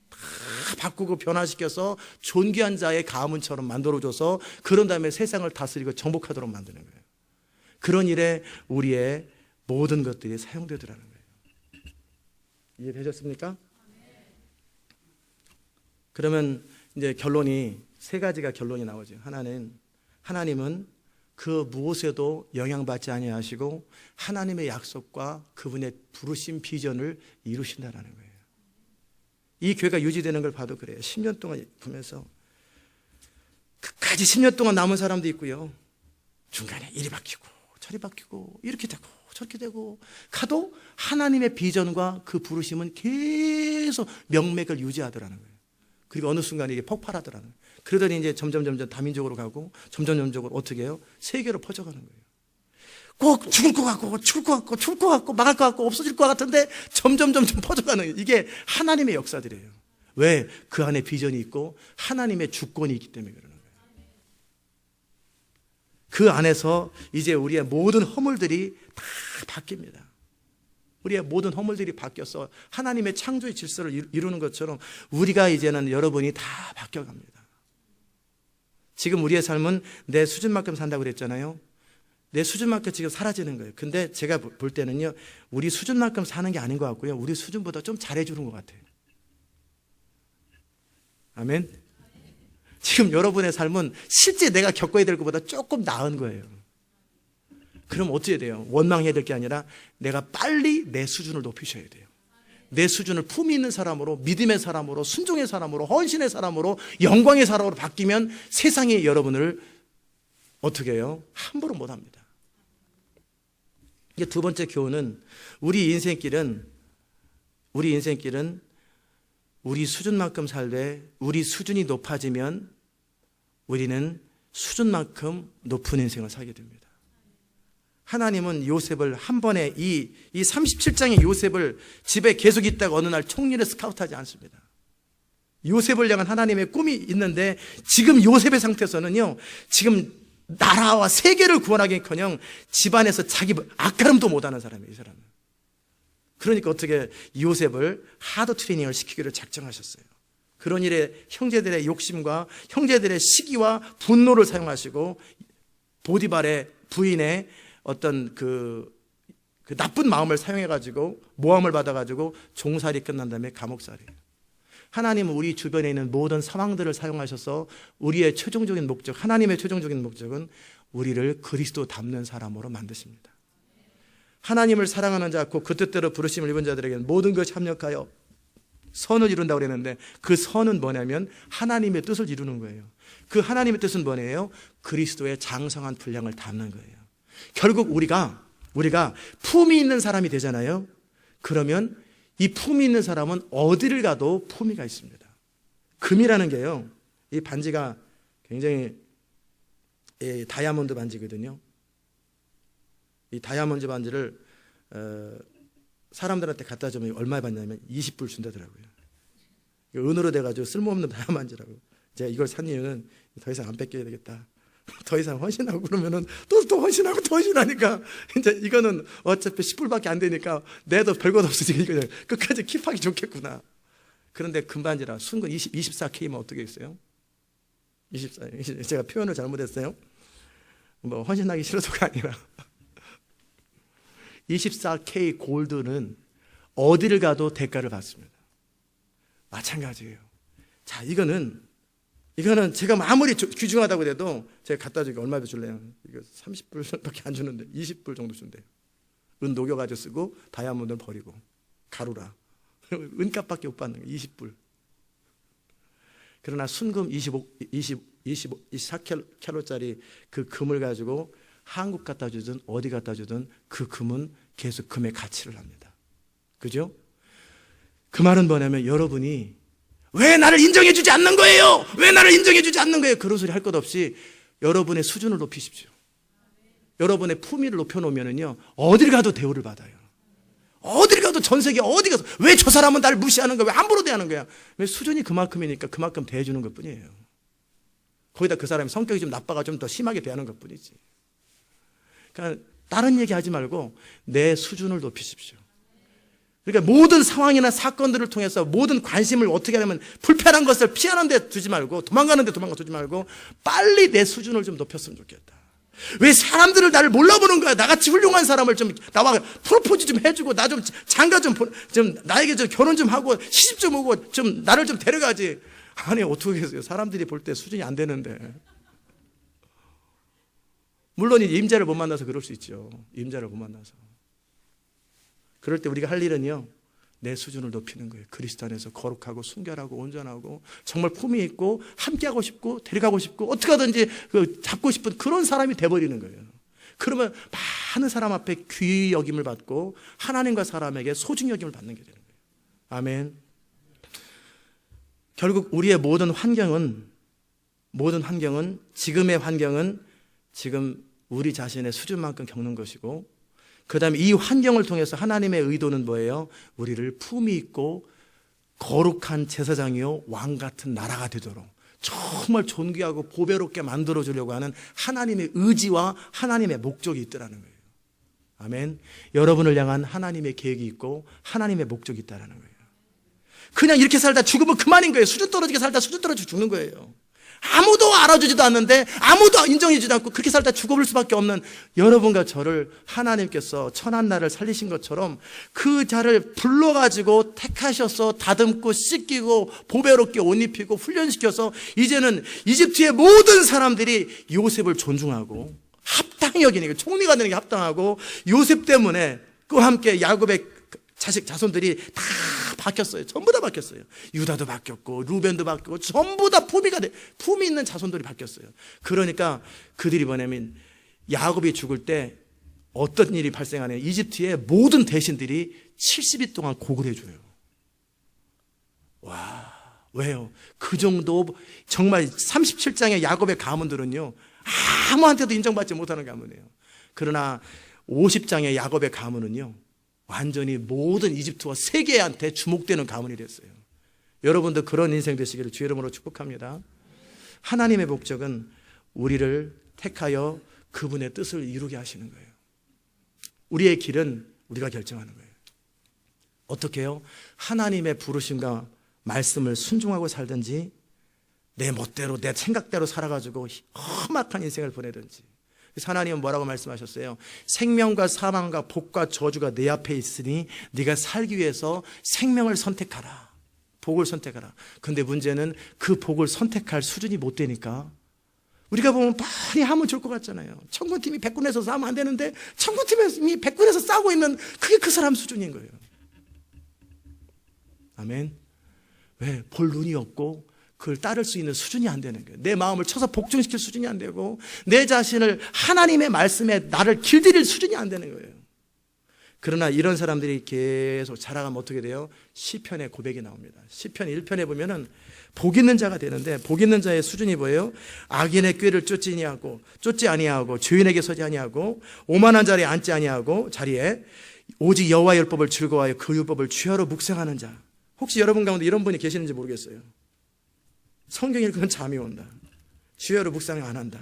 다 바꾸고 변화시켜서 존귀한 자의 가문처럼 만들어줘서 그런 다음에 세상을 다스리고 정복하도록 만드는 거예요. 그런 일에 우리의 모든 것들이 사용되더라는 거예요. 이해되셨습니까? 그러면 이제 결론이 세 가지가 결론이 나오죠. 하나님은 그 무엇에도 영향받지 아니하시고 하나님의 약속과 그분의 부르심 비전을 이루신다라는 거예요. 이 교회가 유지되는 걸 봐도 그래요. 10년 동안 보면서 끝까지 10년 동안 남은 사람도 있고요. 중간에 일이 바뀌고 저리 바뀌고 이렇게 되고 저렇게 되고 가도 하나님의 비전과 그 부르심은 계속 명맥을 유지하더라는 거예요. 그리고 어느 순간에 이게 폭발하더라는 거예요. 그러더니 이제 점점 다민족으로 가고 점점적으로 어떻게 해요? 세계로 퍼져가는 거예요. 꼭 죽을 것 같고 망할 것 같고 없어질 것 같은데 점점 퍼져가는 거예요. 이게 하나님의 역사들이에요. 왜? 그 안에 비전이 있고 하나님의 주권이 있기 때문에 그러는 거예요. 그 안에서 이제 우리의 모든 허물들이 다 바뀝니다. 우리의 모든 허물들이 바뀌어서 하나님의 창조의 질서를 이루는 것처럼 우리가 이제는 여러분이 다 바뀌어갑니다. 지금 우리의 삶은 내 수준만큼 산다고 그랬잖아요. 내 수준만큼 지금 사라지는 거예요. 근데 제가 볼 때는요, 우리 수준만큼 사는 게 아닌 것 같고요. 우리 수준보다 좀 잘해주는 것 같아요. 아멘. 지금 여러분의 삶은 실제 내가 겪어야 될 것보다 조금 나은 거예요. 그럼 어떻게 돼요? 원망해야 될 게 아니라 내가 빨리 내 수준을 높이셔야 돼요. 내 수준을 품위 있는 사람으로, 믿음의 사람으로, 순종의 사람으로, 헌신의 사람으로, 영광의 사람으로 바뀌면 세상이 여러분을 어떻게 해요? 함부로 못합니다. 이게 두 번째 교훈은 우리 인생길은 우리 수준만큼 살되 우리 수준이 높아지면 우리는 수준만큼 높은 인생을 살게 됩니다. 하나님은 요셉을 한 번에 이 37장의 요셉을 집에 계속 있다가 어느 날 총리를 스카우트하지 않습니다. 요셉을 향한 하나님의 꿈이 있는데 지금 요셉의 상태에서는요, 지금 나라와 세계를 구원하기는커녕 집안에서 자기 앞가름도 못하는 사람이에요. 이 사람은. 그러니까 어떻게 요셉을 하드 트레이닝을 시키기로 작정하셨어요. 그런 일에 형제들의 욕심과 형제들의 시기와 분노를 사용하시고 보디발의 부인의 어떤 그 나쁜 마음을 사용해가지고 모함을 받아가지고 종살이 끝난 다음에 감옥살이에요. 하나님은 우리 주변에 있는 모든 상황들을 사용하셔서 우리의 최종적인 목적, 하나님의 최종적인 목적은 우리를 그리스도 닮는 사람으로 만드십니다. 하나님을 사랑하는 자, 그 뜻대로 부르심을 입은 자들에게는 모든 것이 합력하여 선을 이룬다고 그랬는데 그 선은 뭐냐면 하나님의 뜻을 이루는 거예요. 그 하나님의 뜻은 뭐예요? 그리스도의 장성한 분량을 담는 거예요. 결국 우리가 품이 있는 사람이 되잖아요. 그러면 이 품이 있는 사람은 어디를 가도 품위가 있습니다. 금이라는 게요, 이 반지가 굉장히 다이아몬드 반지거든요. 이 다이아몬드 반지를 사람들한테 갖다 주면 얼마에 받냐면 20불 준다더라고요. 은으로 돼가지고 쓸모없는 다이아몬드라고. 제가 이걸 산 이유는 더 이상 안 뺏겨야 되겠다. 더 이상 헌신하고 그러면은 또 헌신하고 더 헌신하니까 이제 이거는 어차피 10불밖에 안 되니까 내도 별것 없으니까 이거 끝까지 킵하기 좋겠구나. 그런데 금반지라 순금 24K면 어떻게 했어요? 24, 제가 표현을 잘못했어요. 뭐 헌신하기 싫어서가 아니라 24K 골드는 어디를 가도 대가를 받습니다. 마찬가지예요. 자, 이거는 제가 아무리 귀중하다고 해도 제가 갖다 주기 얼마 줄래요? 이거 30불밖에 안 주는데 20불 정도 준대요. 은 녹여가지고 쓰고 다이아몬드를 버리고 가루라. 은값밖에 못 받는 거예요. 20불. 그러나 순금 24킬로짜리 그 금을 가지고 한국 갖다 주든 어디 갖다 주든 그 금은 계속 금의 가치를 합니다. 그죠? 그 말은 뭐냐면 여러분이 왜 나를 인정해 주지 않는 거예요? 왜 나를 인정해 주지 않는 거예요? 그런 소리 할 것 없이 여러분의 수준을 높이십시오. 여러분의 품위를 높여놓으면요 어딜 가도 대우를 받아요. 어딜 가도 전 세계 어디 가서 왜 저 사람은 나를 무시하는 거야? 왜 함부로 대하는 거야? 왜 수준이 그만큼이니까 그만큼 대해주는 것 뿐이에요. 거기다 그 사람이 성격이 좀 나빠가 좀 더 심하게 대하는 것 뿐이지. 그러니까 다른 얘기 하지 말고 내 수준을 높이십시오. 그러니까 모든 상황이나 사건들을 통해서 모든 관심을 어떻게 하냐면 불편한 것을 피하는 데 두지 말고 도망가는 데 두지 말고 빨리 내 수준을 좀 높였으면 좋겠다. 왜 사람들을 나를 몰라보는 거야? 나같이 훌륭한 사람을 좀 나와 프로포즈 좀 해주고 나 좀 장가 좀 나에게 좀 결혼 좀 하고 시집 좀 오고 좀 나를 좀 데려가지. 아니 어떻게 했어요? 사람들이 볼 때 수준이 안 되는데. 물론 임자를 못 만나서 그럴 수 있죠. 임자를 못 만나서. 그럴 때 우리가 할 일은요 내 수준을 높이는 거예요. 그리스도 안에서 거룩하고 순결하고 온전하고 정말 품위 있고 함께하고 싶고 데려가고 싶고 어떻게 하든지 잡고 싶은 그런 사람이 돼버리는 거예요. 그러면 많은 사람 앞에 귀히 여김을 받고 하나님과 사람에게 소중히 여김을 받는 게 되는 거예요. 아멘. 결국 우리의 모든 환경은 지금의 환경은 지금 우리 자신의 수준만큼 겪는 것이고 그 다음에 이 환경을 통해서 하나님의 의도는 뭐예요? 우리를 품위 있고 거룩한 제사장이요 왕 같은 나라가 되도록 정말 존귀하고 보배롭게 만들어주려고 하는 하나님의 의지와 하나님의 목적이 있더라는 거예요. 아멘. 여러분을 향한 하나님의 계획이 있고 하나님의 목적이 있다는 거예요. 그냥 이렇게 살다 죽으면 그만인 거예요. 수준 떨어지게 살다 수준 떨어지고 죽는 거예요. 아무도 알아주지도 않는데 아무도 인정해주지도 않고 그렇게 살다 죽어볼 수밖에 없는 여러분과 저를 하나님께서 천한 나를 살리신 것처럼 그 자를 불러가지고 택하셔서 다듬고 씻기고 보배롭게 옷 입히고 훈련시켜서 이제는 이집트의 모든 사람들이 요셉을 존중하고 합당히 여기니까 총리가 되는 게 합당하고 요셉 때문에 그와 함께 야곱의 자손들이 다 바뀌었어요. 전부 다 바뀌었어요. 유다도 바뀌었고 루벤도 바뀌었고 전부 다 품이 있는 자손들이 바뀌었어요. 그러니까 그들이 뭐냐면 야곱이 죽을 때 어떤 일이 발생하냐 이집트의 모든 대신들이 70일 동안 곡을 해줘요. 와, 왜요? 그 정도 정말 37장의 야곱의 가문들은요 아무한테도 인정받지 못하는 가문이에요. 그러나 50장의 야곱의 가문은요 완전히 모든 이집트와 세계한테 주목되는 가문이 됐어요. 여러분도 그런 인생 되시기를 주의 이름으로 축복합니다. 하나님의 목적은 우리를 택하여 그분의 뜻을 이루게 하시는 거예요. 우리의 길은 우리가 결정하는 거예요. 어떻게 해요? 하나님의 부르심과 말씀을 순종하고 살든지 내 멋대로 내 생각대로 살아가지고 험악한 인생을 보내든지. 하나님은 뭐라고 말씀하셨어요? 생명과 사망과 복과 저주가 내 앞에 있으니 네가 살기 위해서 생명을 선택하라. 복을 선택하라. 근데 문제는 그 복을 선택할 수준이 못 되니까 우리가 보면 많이 하면 좋을 것 같잖아요. 청군팀이 백군에서 싸우면 안 되는데 청군팀이 백군에서 싸우고 있는 그게 그 사람 수준인 거예요. 아멘. 왜? 볼 눈이 없고 그걸 따를 수 있는 수준이 안 되는 거예요. 내 마음을 쳐서 복종시킬 수준이 안 되고 내 자신을 하나님의 말씀에 나를 길들일 수준이 안 되는 거예요. 그러나 이런 사람들이 계속 자라가면 어떻게 돼요? 시편의 고백이 나옵니다. 시편 1편에 보면은 복 있는 자가 되는데 복 있는 자의 수준이 뭐예요? 악인의 꾀를 쫓지 아니하고 죄인에게 서지 아니하고 오만한 자리에 앉지 아니하고 자리에 오직 여호와의 율법을 즐거워하여 그 율법을 주야로 묵상하는 자. 혹시 여러분 가운데 이런 분이 계시는지 모르겠어요. 성경 읽으면 잠이 온다. 주야로 묵상을 안 한다.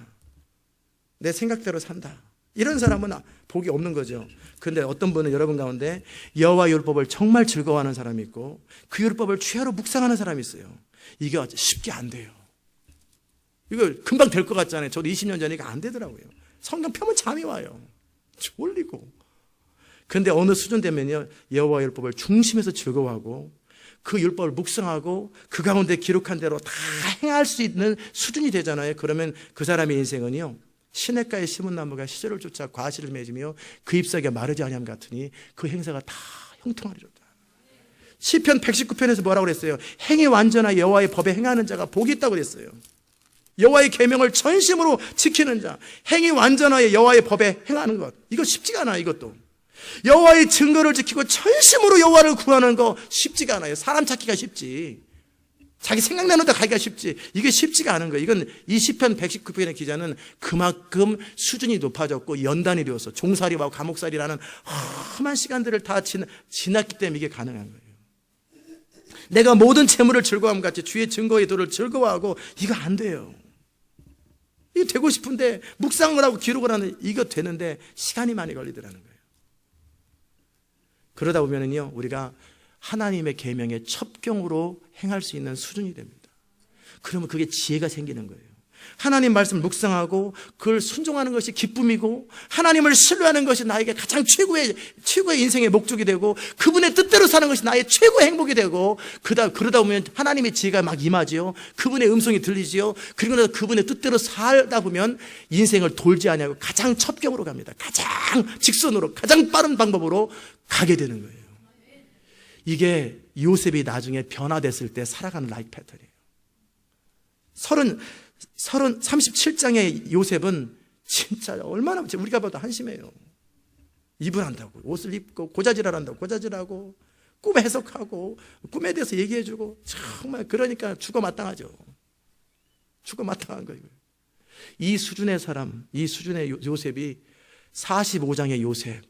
내 생각대로 산다. 이런 사람은 복이 없는 거죠. 그런데 어떤 분은 여러분 가운데 여호와의 율법을 정말 즐거워하는 사람이 있고 그 율법을 취하로 묵상하는 사람이 있어요. 이게 쉽게 안 돼요. 이거 금방 될 것 같잖아요. 저도 20년 전에 이거 안 되더라고요. 성경 펴면 잠이 와요. 졸리고. 그런데 어느 수준 되면요, 여호와의 율법을 중심에서 즐거워하고 그 율법을 묵상하고 그 가운데 기록한 대로 다 행할 수 있는 수준이 되잖아요. 그러면 그 사람의 인생은요, 시냇가에 심은 나무가 시절을 쫓아 과실을 맺으며 그 잎사귀가 마르지 아니함 같으니 그 행사가 다 형통하리로다. 시편 119편에서 뭐라고 그랬어요? 행위 완전한 여호와의 법에 행하는 자가 복이 있다고 그랬어요. 여호와의 계명을 전심으로 지키는 자, 행위 완전하여 여호와의 법에 행하는 것, 이거 쉽지가 않아요. 이것도 여호와의 증거를 지키고 전심으로 여호와를 구하는 거 쉽지가 않아요. 사람 찾기가 쉽지, 자기 생각나는 데 가기가 쉽지, 이게 쉽지가 않은 거예요. 이건 이 시편 119편의 기자는 그만큼 수준이 높아졌고 연단이 되어서 종살이와 감옥살이라는 험한 시간들을 다 지났기 때문에 이게 가능한 거예요. 내가 모든 재물을 즐거워함 같이 주의 증거의 도를 즐거워하고, 이거 안 돼요. 이거 되고 싶은데 묵상을 하고 기록을 하는, 이거 되는데 시간이 많이 걸리더라는 거예요. 그러다 보면은요, 우리가 하나님의 계명에 첩경으로 행할 수 있는 수준이 됩니다. 그러면 그게 지혜가 생기는 거예요. 하나님 말씀을 묵상하고 그걸 순종하는 것이 기쁨이고, 하나님을 신뢰하는 것이 나에게 가장 최고의 인생의 목적이 되고, 그분의 뜻대로 사는 것이 나의 최고의 행복이 되고, 그러다 보면 하나님의 지혜가 막 임하지요. 그분의 음성이 들리지요. 그리고 나서 그분의 뜻대로 살다 보면 인생을 돌지 아니하고 가장 첩경으로 갑니다. 가장 직선으로, 가장 빠른 방법으로 가게 되는 거예요. 이게 요셉이 나중에 변화됐을 때 살아가는 라이프 패턴이에요. 37장의 요셉은 진짜 얼마나 우리가 봐도 한심해요. 입을 한다고, 옷을 입고, 고자질을 한다고 고자질하고, 꿈 해석하고, 꿈에 대해서 얘기해주고, 정말 그러니까 죽어 마땅하죠. 죽어 마땅한 거예요. 이 수준의 사람, 이 수준의 요셉이 45장의 요셉,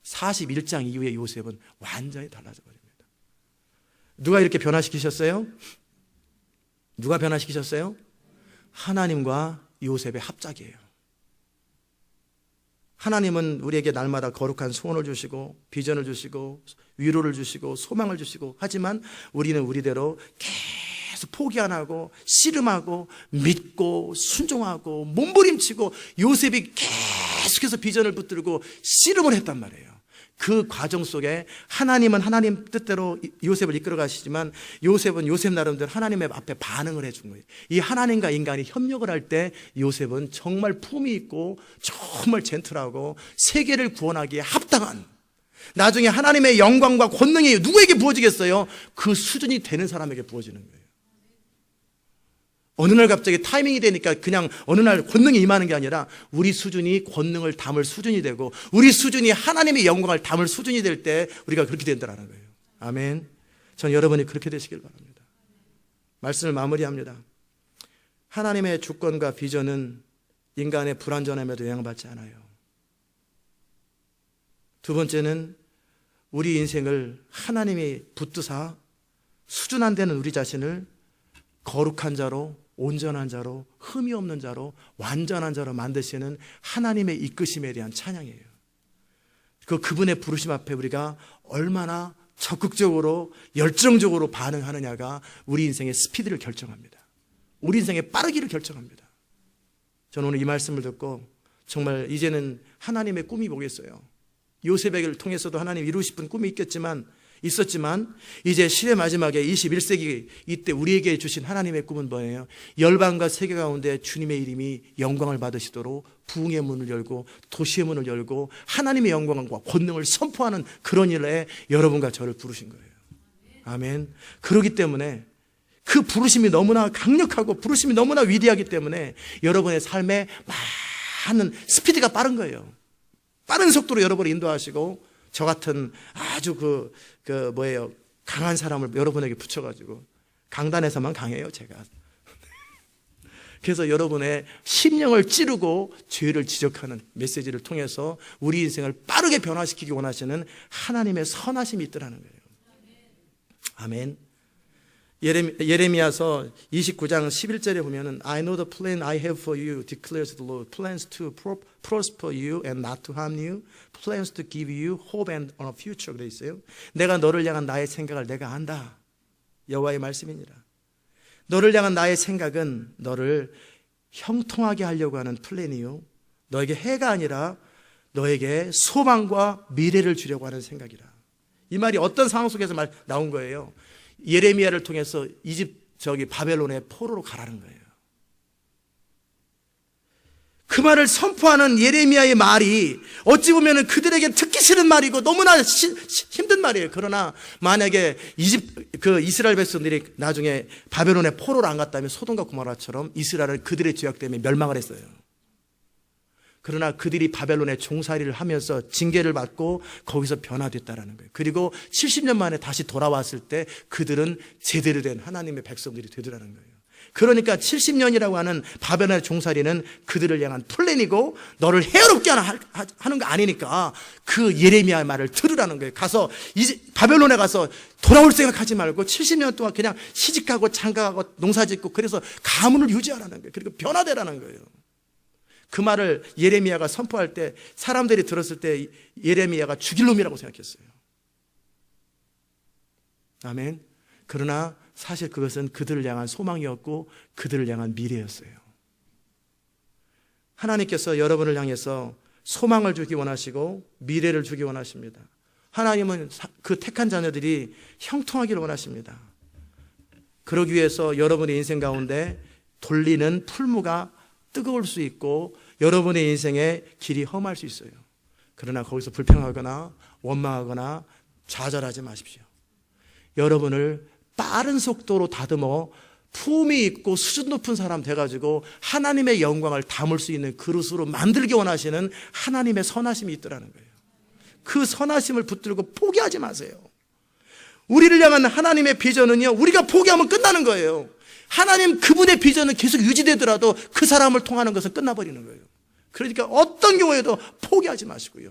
41장 이후의 요셉은 완전히 달라져 버립니다. 누가 이렇게 변화시키셨어요? 누가 변화시키셨어요? 하나님과 요셉의 합작이에요. 하나님은 우리에게 날마다 거룩한 소원을 주시고 비전을 주시고 위로를 주시고 소망을 주시고, 하지만 우리는 우리대로 계속 포기 안 하고 씨름하고 믿고 순종하고 몸부림치고, 요셉이 계속해서 비전을 붙들고 씨름을 했단 말이에요. 그 과정 속에 하나님은 하나님 뜻대로 요셉을 이끌어 가시지만, 요셉은 요셉 나름대로 하나님의 앞에 반응을 해준 거예요. 이 하나님과 인간이 협력을 할 때 요셉은 정말 품이 있고 정말 젠틀하고 세계를 구원하기에 합당한, 나중에 하나님의 영광과 권능이 누구에게 부어지겠어요? 그 수준이 되는 사람에게 부어지는 거예요. 어느 날 갑자기 타이밍이 되니까 그냥 어느 날 권능이 임하는 게 아니라, 우리 수준이 권능을 담을 수준이 되고, 우리 수준이 하나님의 영광을 담을 수준이 될 때 우리가 그렇게 된다는 거예요. 아멘. 전 여러분이 그렇게 되시길 바랍니다. 말씀을 마무리합니다. 하나님의 주권과 비전은 인간의 불완전함에도 영향받지 않아요. 두 번째는 우리 인생을 하나님이 붙드사 수준 안 되는 우리 자신을 거룩한 자로, 온전한 자로, 흠이 없는 자로, 완전한 자로 만드시는 하나님의 이끄심에 대한 찬양이에요. 그분의 부르심 앞에 우리가 얼마나 적극적으로 열정적으로 반응하느냐가 우리 인생의 스피드를 결정합니다. 우리 인생의 빠르기를 결정합니다. 저는 오늘 이 말씀을 듣고 정말 이제는 하나님의 꿈이 보겠어요. 요셉에게를 통해서도 하나님 이루고 싶은 꿈이 있었지만 이제 시대 마지막에 21세기 이때 우리에게 주신 하나님의 꿈은 뭐예요? 열방과 세계 가운데 주님의 이름이 영광을 받으시도록 부흥의 문을 열고 도시의 문을 열고 하나님의 영광과 권능을 선포하는 그런 일에 여러분과 저를 부르신 거예요. 아멘. 그렇기 때문에 그 부르심이 너무나 강력하고 부르심이 너무나 위대하기 때문에 여러분의 삶에 많은 스피드가 빠른 거예요. 빠른 속도로 여러분을 인도하시고, 저 같은 아주 강한 사람을 여러분에게 붙여가지고, 강단에서만 강해요, 제가. 그래서 여러분의 심령을 찌르고 죄를 지적하는 메시지를 통해서 우리 인생을 빠르게 변화시키기 원하시는 하나님의 선하심이 있더라는 거예요. 아멘. 예레미야서 29장 11절에 보면은 I know the plan I have for you, declares the Lord. Plans to prosper you and not to harm you. Plans to give you hope and a future. 그래 있어요. 내가 너를 향한 나의 생각을 내가 안다. 여호와의 말씀이니라. 너를 향한 나의 생각은 너를 형통하게 하려고 하는 플랜이요, 너에게 해가 아니라 너에게 소망과 미래를 주려고 하는 생각이라. 이 말이 어떤 상황 속에서 나온 거예요? 예레미야를 통해서 바벨론의 포로로 가라는 거예요. 그 말을 선포하는 예레미야의 말이 어찌 보면 그들에게 듣기 싫은 말이고 너무나 힘든 말이에요. 그러나 만약에 이스라엘 백성들이 나중에 바벨론의 포로로 안 갔다면 소돔과 고모라처럼 이스라엘은 그들의 죄악 때문에 멸망을 했어요. 그러나 그들이 바벨론의 종살이를 하면서 징계를 받고 거기서 변화됐다라는 거예요. 그리고 70년 만에 다시 돌아왔을 때 그들은 제대로 된 하나님의 백성들이 되더라는 거예요. 그러니까 70년이라고 하는 바벨론의 종살이는 그들을 향한 플랜이고 너를 해롭게 하는 거 아니니까 그 예레미야의 말을 들으라는 거예요. 가서 이제 바벨론에 가서 돌아올 생각하지 말고 70년 동안 그냥 시집가고 장가가고 농사짓고 그래서 가문을 유지하라는 거예요. 그리고 변화되라는 거예요. 그 말을 예레미야가 선포할 때 사람들이 들었을 때 예레미야가 죽일 놈이라고 생각했어요. 아멘. 그러나 사실 그것은 그들을 향한 소망이었고 그들을 향한 미래였어요. 하나님께서 여러분을 향해서 소망을 주기 원하시고 미래를 주기 원하십니다. 하나님은 그 택한 자녀들이 형통하기를 원하십니다. 그러기 위해서 여러분의 인생 가운데 돌리는 풀무가 뜨거울 수 있고 여러분의 인생의 길이 험할 수 있어요. 그러나 거기서 불평하거나 원망하거나 좌절하지 마십시오. 여러분을 빠른 속도로 다듬어 품이 있고 수준 높은 사람 돼가지고 하나님의 영광을 담을 수 있는 그릇으로 만들기 원하시는 하나님의 선하심이 있더라는 거예요. 그 선하심을 붙들고 포기하지 마세요. 우리를 향한 하나님의 비전은요, 우리가 포기하면 끝나는 거예요. 하나님 그분의 비전은 계속 유지되더라도 그 사람을 통하는 것은 끝나버리는 거예요. 그러니까 어떤 경우에도 포기하지 마시고요,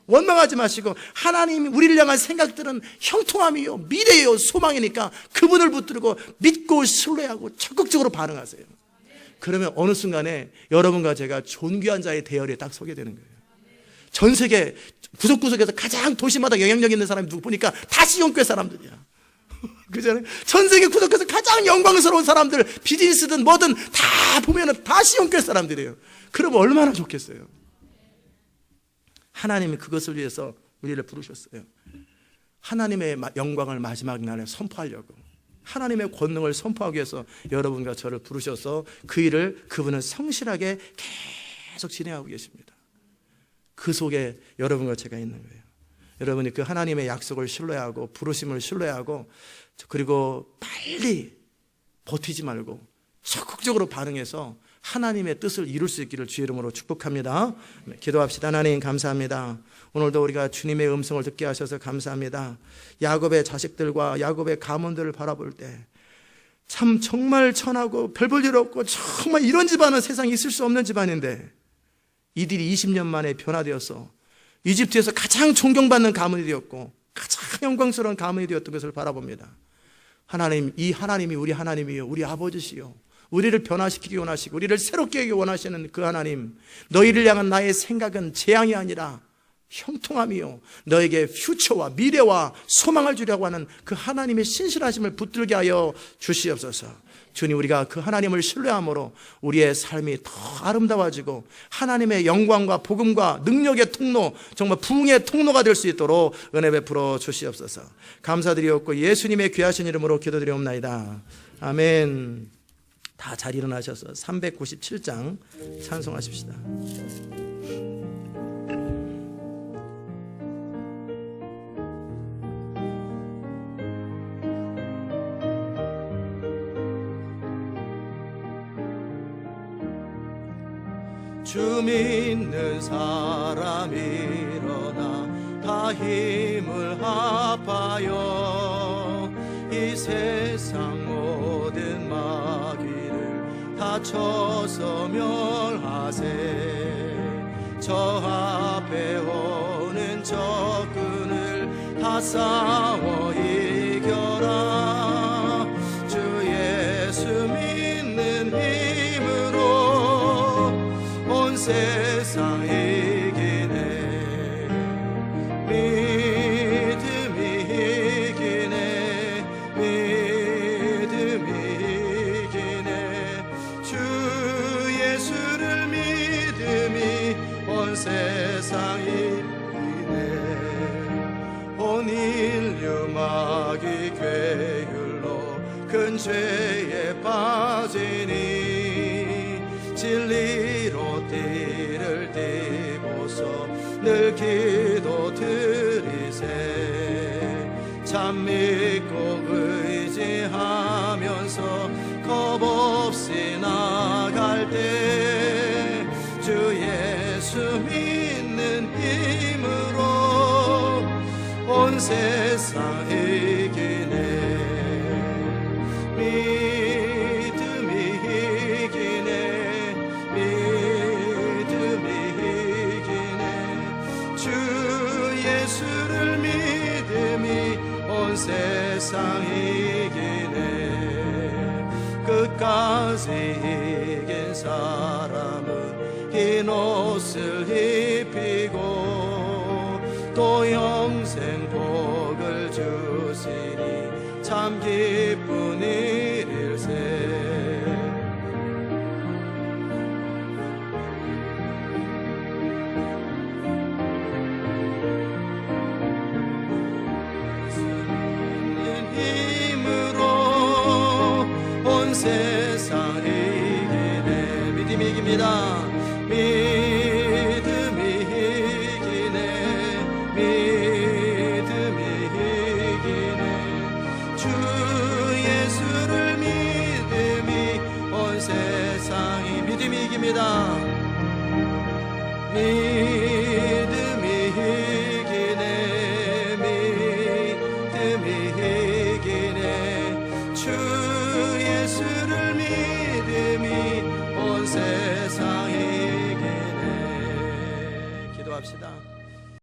원망하지 마시고 하나님이 우리를 향한 생각들은 형통함이요, 미래요, 소망이니까 그분을 붙들고 믿고 신뢰하고 적극적으로 반응하세요. 그러면 어느 순간에 여러분과 제가 존귀한 자의 대열에 딱 서게 되는 거예요. 전 세계 구석구석에서 가장 도시마다 영향력 있는 사람이 누구 보니까 다 시온교회 사람들이야. 그잖아요. 전 세계 구석에서 가장 영광스러운 사람들, 비즈니스든 뭐든 다 보면은 다 시온교회 사람들이에요. 그러면 얼마나 좋겠어요. 하나님이 그것을 위해서 우리를 부르셨어요. 하나님의 영광을 마지막 날에 선포하려고, 하나님의 권능을 선포하기 위해서 여러분과 저를 부르셔서 그 일을 그분은 성실하게 계속 진행하고 계십니다. 그 속에 여러분과 제가 있는 거예요. 여러분이 그 하나님의 약속을 신뢰하고 부르심을 신뢰하고 그리고 빨리 버티지 말고 적극적으로 반응해서 하나님의 뜻을 이룰 수 있기를 주의 이름으로 축복합니다. 기도합시다. 하나님 감사합니다. 오늘도 우리가 주님의 음성을 듣게 하셔서 감사합니다. 야곱의 자식들과 야곱의 가문들을 바라볼 때 참 정말 천하고 별 볼 일 없고 정말 이런 집안은 세상에 있을 수 없는 집안인데 이들이 20년 만에 변화되어서 이집트에서 가장 존경받는 가문이 되었고 가장 영광스러운 가문이 되었던 것을 바라봅니다. 하나님, 이 하나님이 우리 하나님이요, 우리 아버지시요, 우리를 변화시키기 원하시고 우리를 새롭게 하기 원하시는 그 하나님, 너희를 향한 나의 생각은 재앙이 아니라 형통함이요, 너에게 퓨처와 미래와 소망을 주려고 하는 그 하나님의 신실하심을 붙들게 하여 주시옵소서. 주님, 우리가 그 하나님을 신뢰함으로 우리의 삶이 더 아름다워지고 하나님의 영광과 복음과 능력의 통로, 정말 부흥의 통로가 될 수 있도록 은혜 베풀어 주시옵소서. 감사드리옵고 예수님의 귀하신 이름으로 기도드리옵나이다. 아멘. 다 잘 일어나셔서 397장 찬송하십시다. 주 믿는 사람 일어나 다 힘을 합하여 이 세상 모든 마귀를 다 쳐서 멸하세. 저 앞에 오는 적군을 다 싸워 이겨라. 주 괴율로 큰 죄에 빠지니 진리로 띠를 띠고서 늘 기도 드리세 참 믿고 의지하면서 겁없이 나갈 때 주 예수 믿는 힘으로 온 세상 이기네 믿음이 이기네 믿음이 이기네 주 예수를 믿음이 온 세상 이기네 끝까지 이긴 사람은 흰 옷을 입히고 또 영생 복을 주시니 참 기쁜 일일세 힘으로 온 세상 이기네 믿음이 이깁니다 믿음이 이기네 믿음이 이기네 주 예수를 믿음이 온 세상이 믿음이 이깁니다 믿음이 이기네 믿음이 이기네 주 예수를 믿음이 온 세상이 기도합시다.